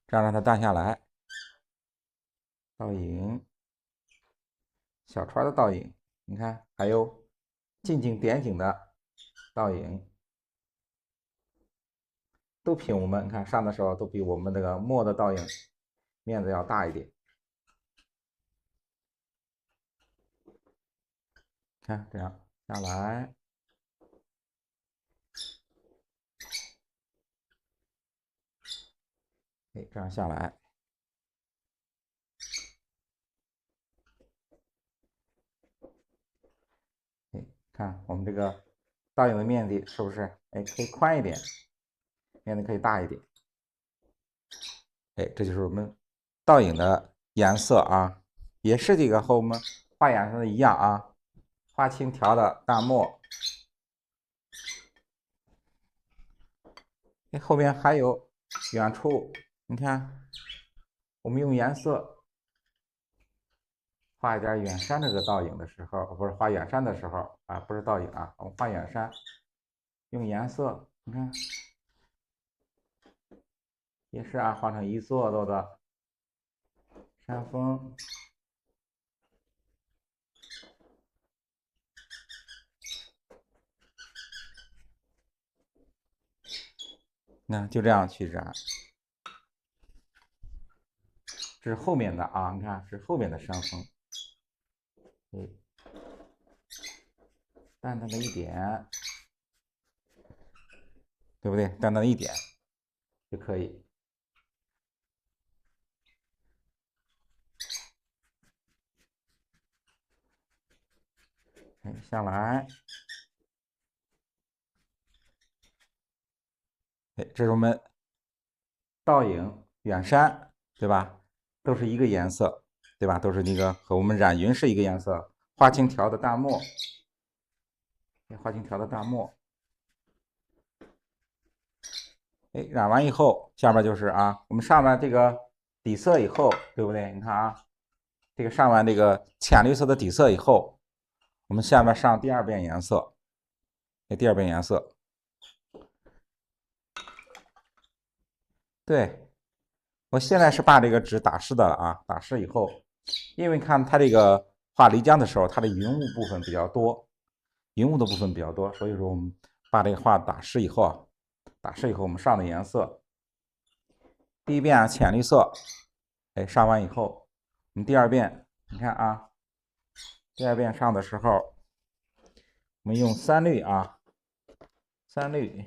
这样让它淡下来，倒影，小船的倒影，你看，还有近景点景的倒影，都比我们看上的时候都比我们那个墨的倒影面子要大一点。看这样下来，这样下来，看我们这个倒影的面积是不是可以宽一点，面积可以大一点。这就是我们倒影的颜色啊，也是这个和我们画颜色的一样啊，花青调的淡墨。后面还有远处，你看，我们用颜色画一点远山这个倒影的时候，不是画远山的时候啊，不是倒影啊，我们画远山，用颜色，你看也是啊，画成一座座的山峰。那就这样去染，这是后面的啊，你看是后面的山峰，淡淡的一点，对不对？淡淡的一点就可以。下来，这是我们倒影、远山，对吧？都是一个颜色，对吧？都是那个和我们染云是一个颜色。花青调的大墨，花青调的大墨。染完以后，下面就是啊，我们上完这个底色以后，对不对？你看啊，这个上完这个浅绿色的底色以后，我们下面上第二遍颜色。第二遍颜色，对，我现在是把这个纸打湿的了啊，打湿以后，因为看它这个画漓江的时候，它的云雾部分比较多，云雾的部分比较多，所以说我们把这个画打湿以后啊，打湿以后我们上的颜色，第一遍浅绿色，上完以后，我们第二遍，你看啊，第二遍上的时候，我们用三绿啊，三绿。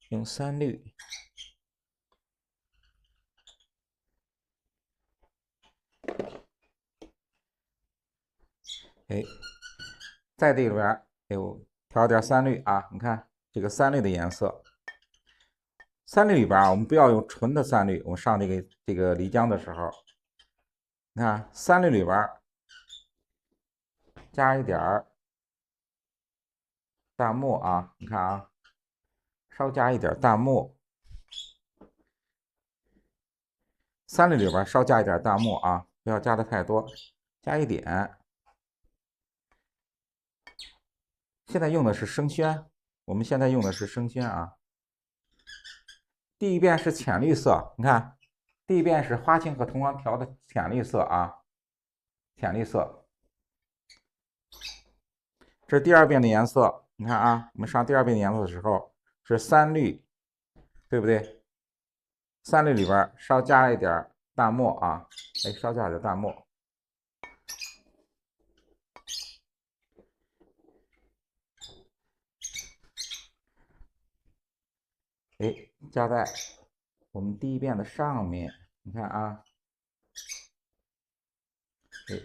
用三绿，在这里边，我调点三绿啊，你看这个三绿的颜色，三绿里边啊，我们不要用纯的三绿，我们上这个漓江的时候，你看三绿里边加一点淡墨啊，你看啊，稍加一点淡墨，三绿里边稍加一点淡墨啊，不要加的太多，加一点。现在用的是生宣，我们现在用的是生宣啊。第一遍是浅绿色，你看，第一遍是花青和同黄调的浅绿色啊，浅绿色。这是第二遍的颜色，你看啊，我们上第二遍的颜色的时候是三绿，对不对？三绿里边稍加一点淡墨啊，稍加一点淡墨。加在我们第一遍的上面，你看啊，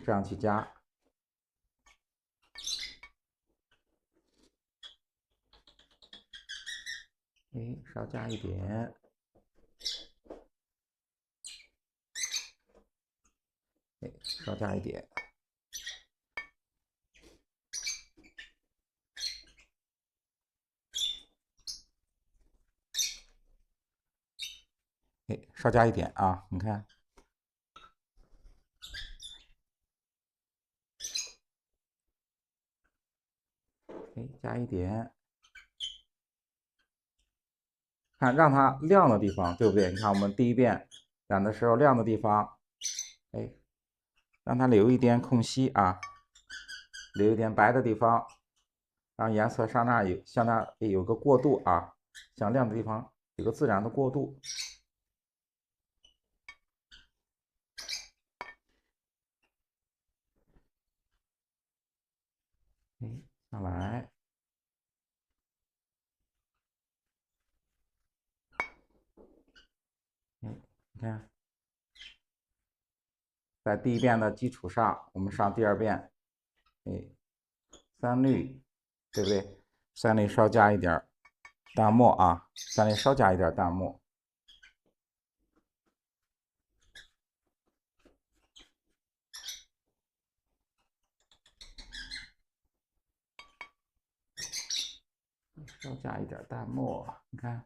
这样去加，稍加一点，稍加一点，稍加一点啊，你看，加一点。看让它亮的地方，对不对？你看我们第一遍染的时候亮的地方，让它留一点空隙啊，留一点白的地方，让颜色上那向那有个过渡啊，向亮的地方有个自然的过渡。上来，你看，在第一遍的基础上，我们上第二遍，三绿，对不对？三绿稍加一点淡墨啊，三绿稍加一点淡墨。稍加一点淡墨，你看。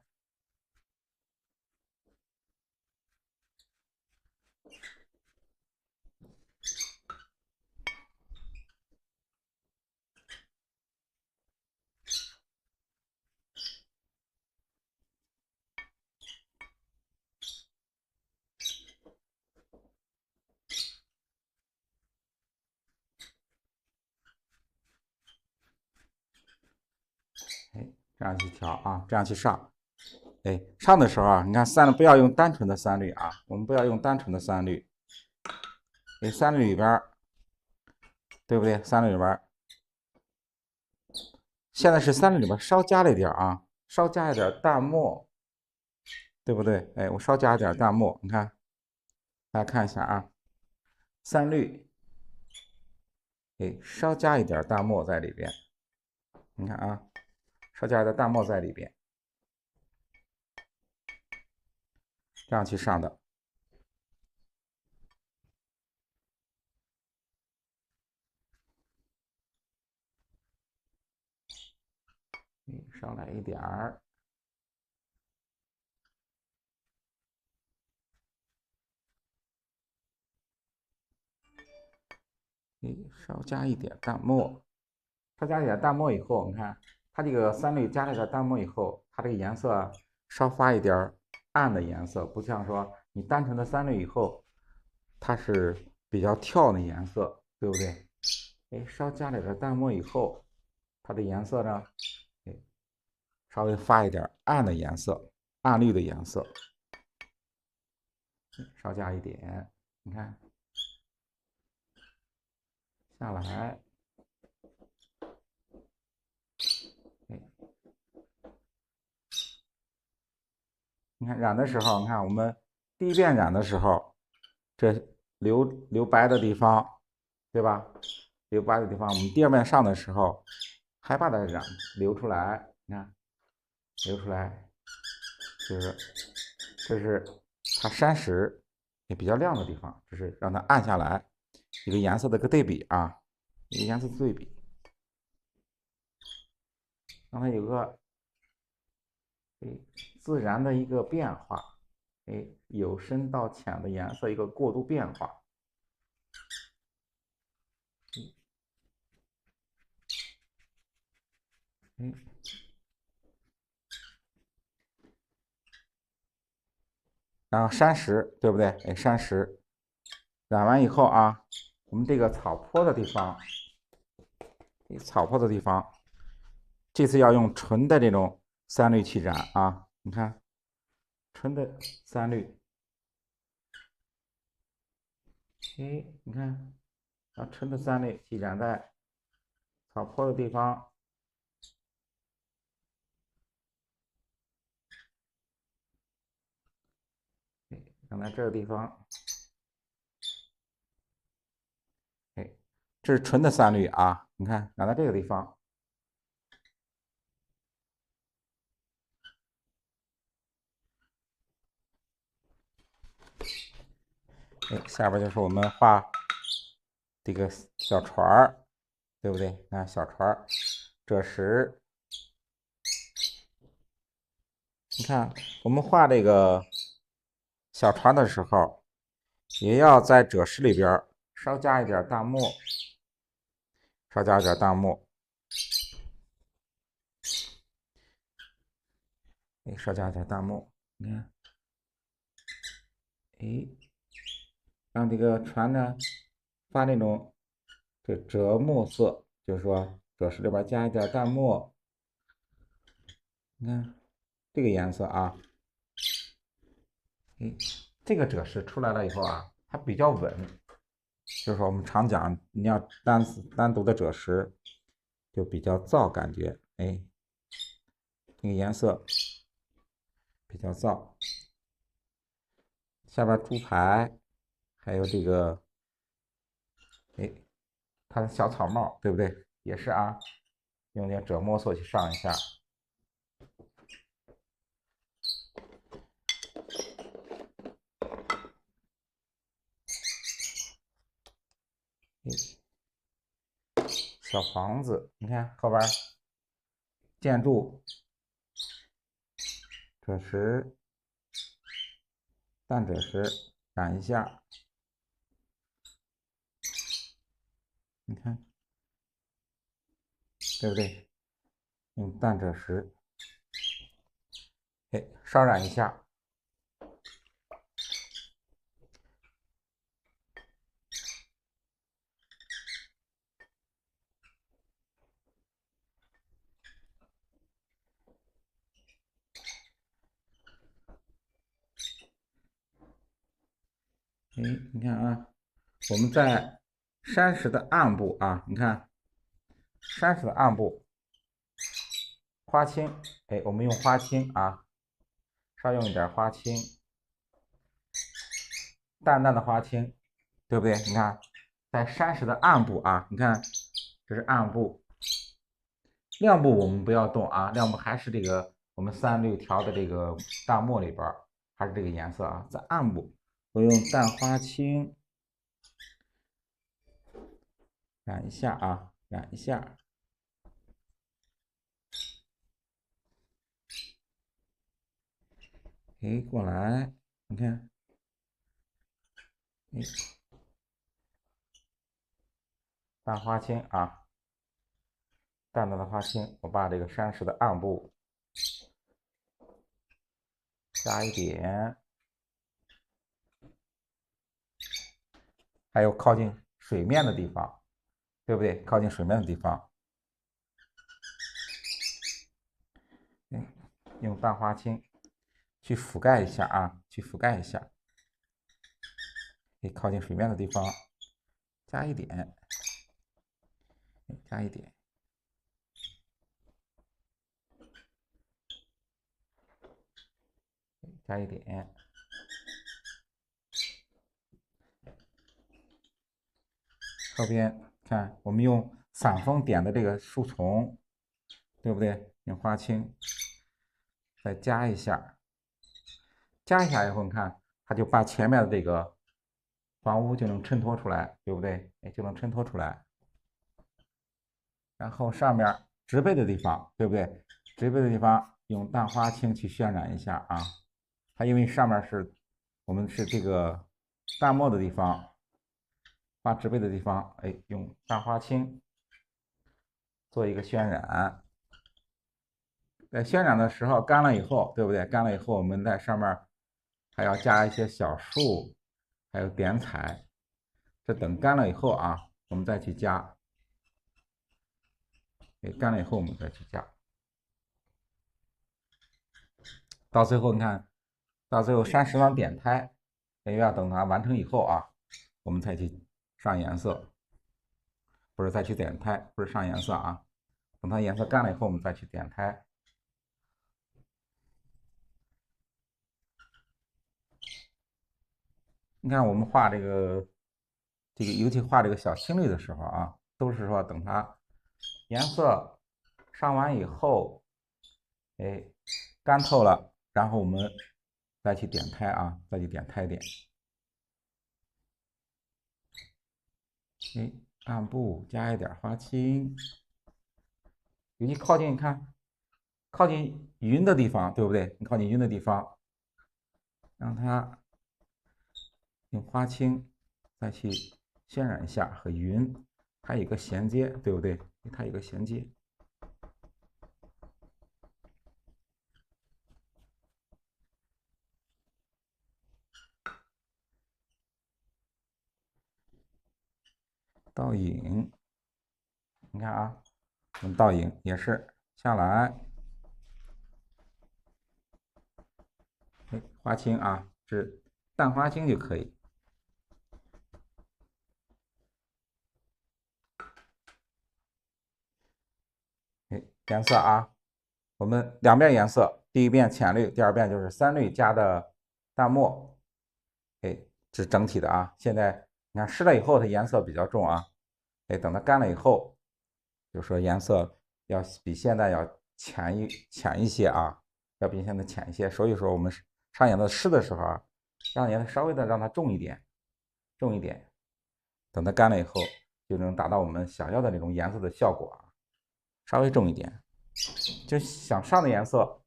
哎，这样去调啊，这样去上。哎，上的时候啊，你看不要用单纯的三滤啊，我们不要用单纯的三滤。哎，三滤里边，对不对？三滤里边，现在是三滤里边稍加了一点啊，稍加一点淡墨，对不对？哎，我稍加一点淡墨，你看，大家看一下啊，三滤，哎，稍加一点淡墨在里边，你看啊，稍加一点淡墨在里边，这样去上的。上来一点儿，稍加一点淡墨，稍加一点淡墨以后，你看它这个三滤加了点淡墨以后，它这个颜色稍发一点暗的颜色，不像说你单纯的三滤以后，它是比较跳的颜色，对不对？哎，稍加了点淡墨以后，它的颜色呢，哎，稍微发一点暗的颜色，暗绿的颜色，稍加一点，你看下来，哎，你看染的时候，你看我们第一遍染的时候，这留白的地方，对吧？留白的地方，我们第二遍上的时候还把它留出来，你看留出来，就是这是它山石也比较亮的地方，就是让它暗下来，一个颜色的一个对比啊，一个颜色的对比，让它有个自然的一个变化，由深到浅的颜色一个过渡变化。然后山石，对不对？哎，山石染完以后啊，我们这个草坡的地方，草坡的地方，这次要用纯的这种三滤去染啊。你看，纯的三滤，哎，你看，啊，纯的三滤去染在草坡的地方，染在这个地方，哎，这是纯的三滤啊。你看，染在这个地方。哎，下边就是我们画这个小船儿，对不对？看小船儿，赭石。你看，我们画这个小船的时候，也要在赭石里边稍加一点淡墨，稍加一点淡墨，稍加一点淡墨。你看，哎，让这个船呢发那种赭墨色，就是说赭石里边加一点淡墨。你看这个颜色啊，这个赭石出来了以后啊，它比较稳。就是说我们常讲，你要单独的赭石就比较燥，感觉哎，这个颜色比较燥。下边猪排，还有这个哎，它的小草帽，对不对？也是啊，用点赭墨色去上一下。小房子，你看后边建筑可时、淡者时染一下，你看，对不对？用淡者时，哎，稍染一下。哎，你看啊，我们在山石的暗部啊，你看山石的暗部，花青，哎，我们用花青啊，稍用一点花青，淡淡的花青，对不对？你看，在山石的暗部啊，你看这是暗部，亮部我们不要动啊，亮部还是这个我们36条的这个大墨里边还是这个颜色啊，在暗部我用淡花青染一下啊，染一下。哎，过来，你看，哎，淡花青啊，淡淡的花青，我把这个山石的暗部加一点，还有靠近水面的地方，对不对？靠近水面的地方，哎，用淡花青去覆盖一下啊，去覆盖一下，哎，靠近水面的地方加一点，加一点。加一点，后边看我们用散锋点的这个树丛，对不对？用花青再加一下，加一下以后，你看它就把前面的这个房屋就能衬托出来，对不对？哎，就能衬托出来。然后上面植被的地方，对不对？植被的地方用淡花青去渲染一下啊。它因为上面是我们是这个淡墨的地方，画植被的地方，哎，用淡花青做一个渲染。在渲染的时候干了以后，对不对？干了以后，我们在上面还要加一些小树，还有点彩。这等干了以后啊，我们再去加。干了以后我们再去加。到最后你看，到最后山石上点胎，又要等它完成以后啊，我们才去上颜色，不是再去点胎，不是上颜色啊。等它颜色干了以后，我们再去点胎。你看我们画这个，尤其画这个小青绿的时候啊，都是说等它颜色上完以后，哎，干透了，然后我们再去点胎啊，再去点胎点。哎，暗部加一点花青，尤其靠近，你看靠近云的地方，对不对？你靠近云的地方，让它用花青再去渲染一下和云，它有个衔接，对不对？它有个衔接。倒影，你看啊，我们倒影也是下来，花青啊，是淡花青就可以。颜色啊，我们两遍颜色，第一遍浅绿，第二遍就是深绿加的淡墨。这是整体的啊。现在你看湿了以后，它颜色比较重啊。等它干了以后，就说颜色要比现在要浅一些啊，要比现在浅一些。所以说我们上颜色湿的时候啊，让颜色稍微的让它重一点，重一点。等它干了以后，就能达到我们想要的那种颜色的效果啊，稍微重一点。就想上的颜色，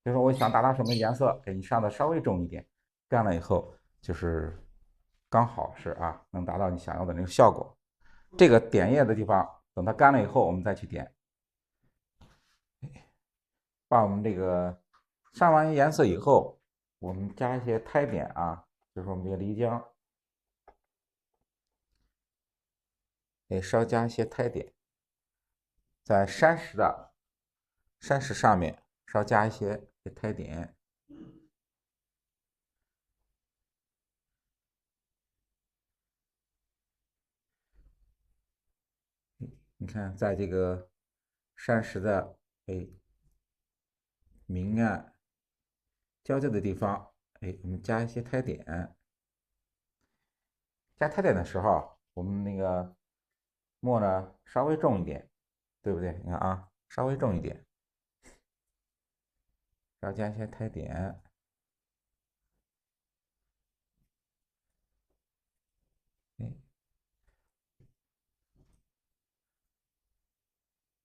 比如说我想达到什么颜色，给你上的稍微重一点，干了以后就是刚好是能达到你想要的那个效果。这个点液的地方，等它干了以后，我们再去点，把我们这个上完颜色以后，我们加一些胎点就是我们这个漓浆，稍加一些胎点，在山石上面稍加一些胎点。你看，在这个山石的明暗交界的地方，我们加一些胎点。加胎点的时候，我们那个墨呢稍微重一点，对不对？你看稍微重一点，要加一些胎点。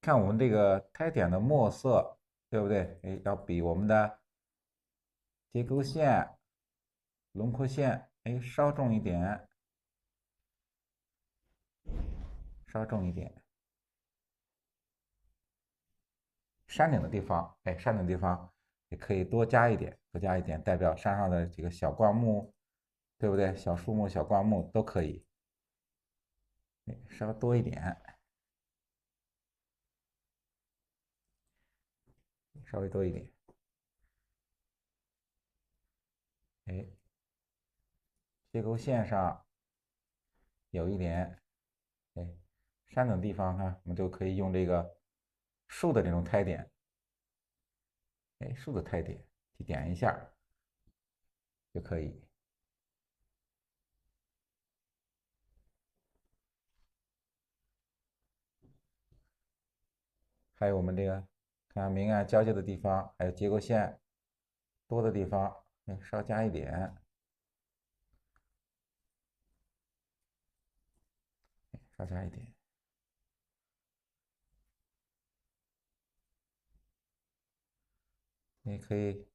看我们这个胎点的墨色，对不对？要比我们的结构线、轮廓线，稍重一点，稍重一点。山顶的地方，山顶地方也可以多加一点，多加一点，代表山上的这个小灌木，对不对？小树木、小灌木都可以，稍多一点，稍微多一点。结构线上有一点，山等地方我们就可以用这个竖的这种胎点，竖的胎点去点一下就可以。还有我们这个看明暗交界的地方，还有结构线多的地方，稍加一点，稍加一点。你可以，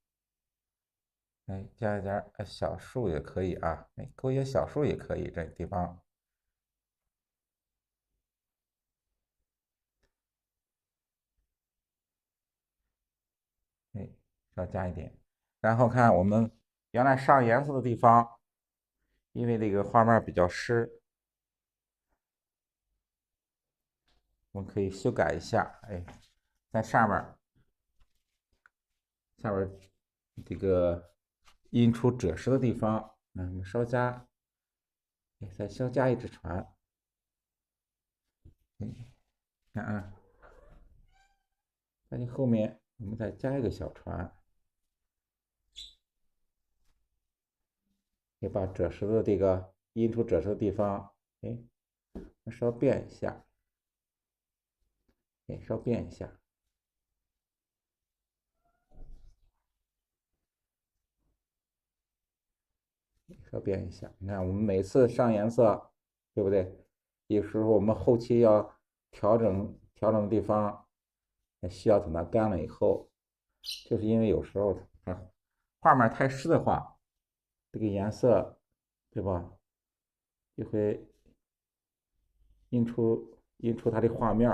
加一点小树也可以勾一些小树也可以，这地方，稍加一点。然后看我们原来上颜色的地方，因为这个画面比较湿，我们可以修改一下，在上面这个印出赭石的地方，我们稍加，再稍加一只船，看在你后面我们再加一个小船，也把赭石的这个印出赭石的地方，稍变一下，稍变一下。稍变一下，你看我们每次上颜色，对不对？有时候我们后期要调整的地方，需要等它干了以后，就是因为有时候它画面太湿的话，这个颜色，对吧？就会印出它的画面，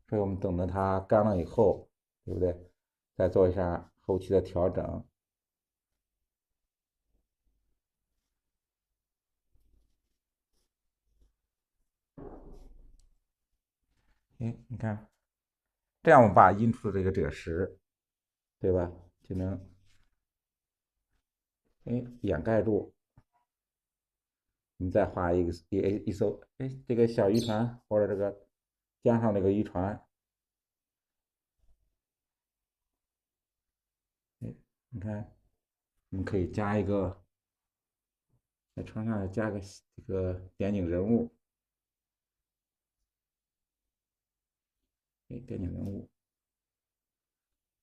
所以我们等着它干了以后，对不对？再做一下后期的调整。你看，这样我们把印出的这个赭石，对吧？就能掩盖住。你再画一艘这个小渔船或者这个江上这个渔船，你看，你可以加一个在船上加个这个点景人物，点景人物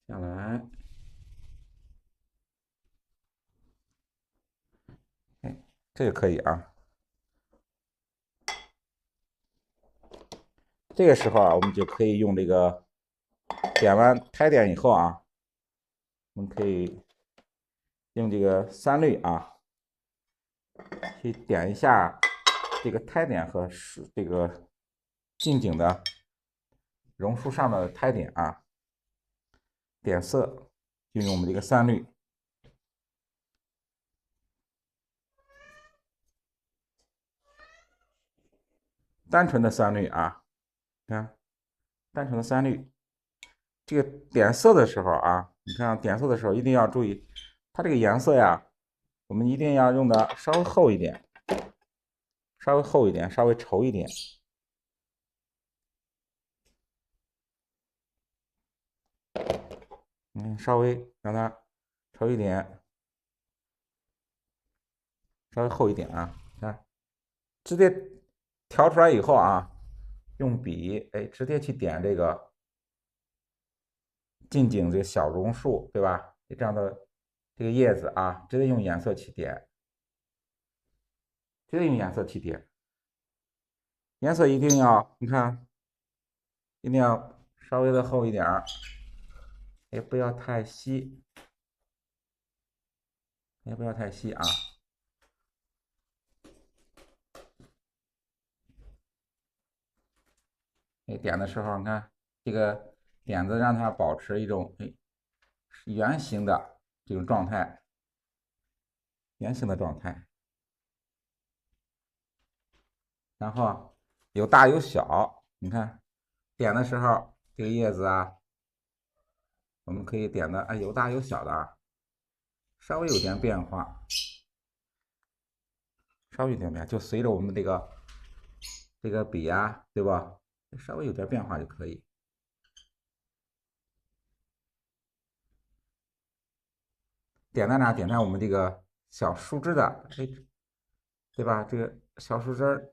下来，这个可以这个时候啊，我们就可以用这个点完胎点以后啊，我们可以用这个3滤啊，去点一下这个胎点和这个近景的榕树上的胎点啊，点色就用我们这个3滤。单纯的3滤啊，看，单纯的3滤。这个点色的时候啊，你看点色的时候一定要注意，它这个颜色呀，我们一定要用的稍微厚一点，稍微厚一点，稍微稠一点。稍微让它稠一点，稍微厚一点啊。看，直接调出来以后啊，用笔直接去点这个近景这个小榕树，对吧？这样的这个叶子啊，直接用颜色去点，直接用颜色去点。颜色一定要，你看，一定要稍微的厚一点儿，也不要太稀，也不要太稀啊。点的时候，你看这个点子让它保持一种圆形的这种状态，圆形的状态。然后有大有小，你看点的时候，这个叶子啊，我们可以点的有大有小的啊，稍微有点变化，稍微有点变化，就随着我们这个笔啊，对吧？稍微有点变化就可以。点在哪？点在我们这个小树枝的，对吧？这个小树枝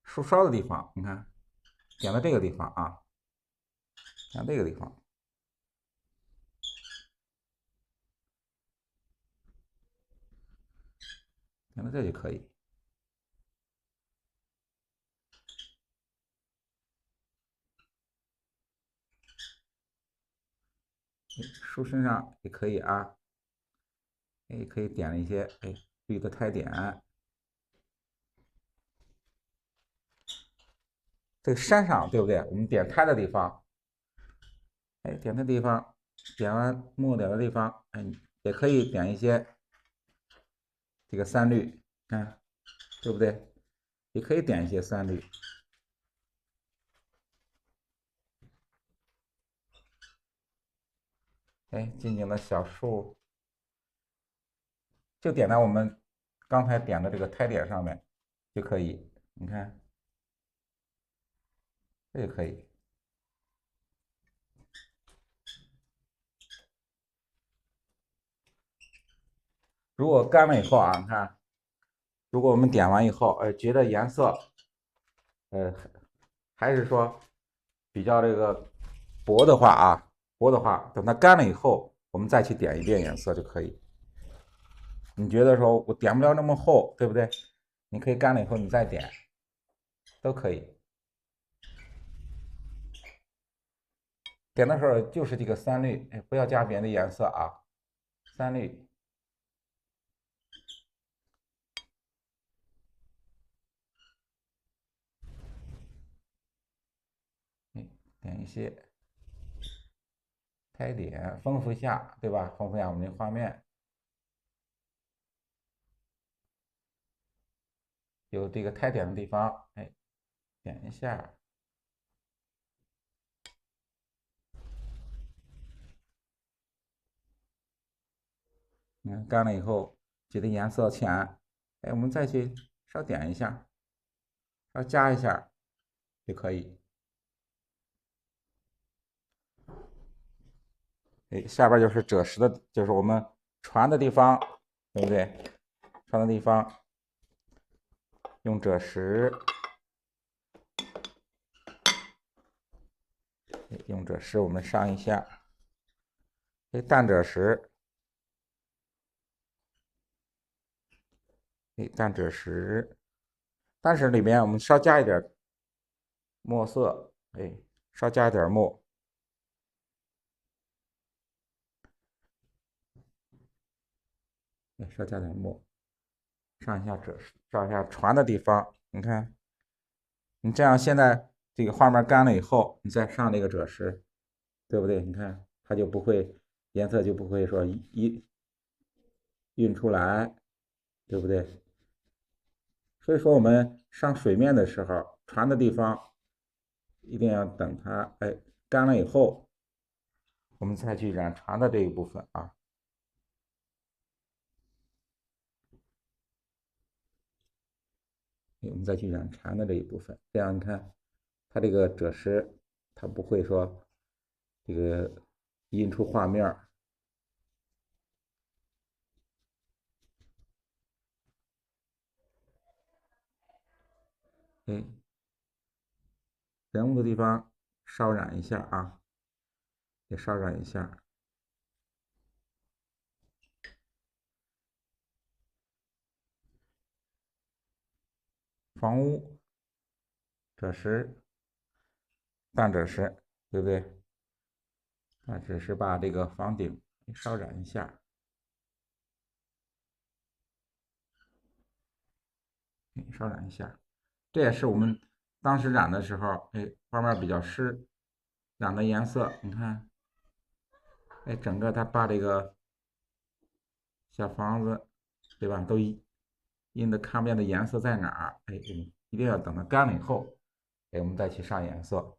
树梢的地方，你看，点到这个地方啊，点这个地方，点到这就可以。树身上也可以啊，也可以点一些绿的胎点。这个山上对不对？我们点胎的地方，点的地方，点完末点的地方，也可以点一些这个3滤，看，对不对？也可以点一些3滤。近景的小树，就点在我们刚才点的这个胎点上面就可以。你看，这也可以。如果干了以后啊，你看，如果我们点完以后，觉得颜色，呃，还是说比较这个薄的话啊，薄的话，等它干了以后，我们再去点一遍颜色就可以。你觉得说我点不了那么厚，对不对？你可以干了以后你再点，都可以。点的时候就是这个3滤，不要加别的颜色啊，3滤。点一些胎点，丰富一下，对吧？丰富一下我们的画面。有这个胎点的地方，点一下。你看干了以后，觉得颜色浅，我们再去稍点一下，稍加一下就可以。下边就是赭石的，就是我们传的地方，对不对？传的地方用赭石，用赭石我们上一下，淡赭石，淡赭石，但是里面我们稍加一点墨色，哎，稍加点墨，哎，稍加点墨，上一下上一下船的地方，你看，你这样现在这个画面干了以后，你再上这个赭石，对不对？你看它就不会颜色就不会说晕出来，对不对？所以说我们上水面的时候，船的地方一定要等它哎干了以后，我们再去染船的这一部分啊。我们再去染船的这一部分，这样你看，它这个赭石，它不会说这个印出画面儿。哎，人物的地方稍染一下啊，也稍染一下。房屋赭石、淡赭石，对不对？啊，只是把这个房顶稍染一下，稍染一下。这也是我们当时染的时候，哎，画面比较湿，染的颜色，你看，哎，整个它把这个小房子，对吧，都印的看不见的颜色在哪儿？哎，一定要等它干了以后，哎，我们再去上颜色。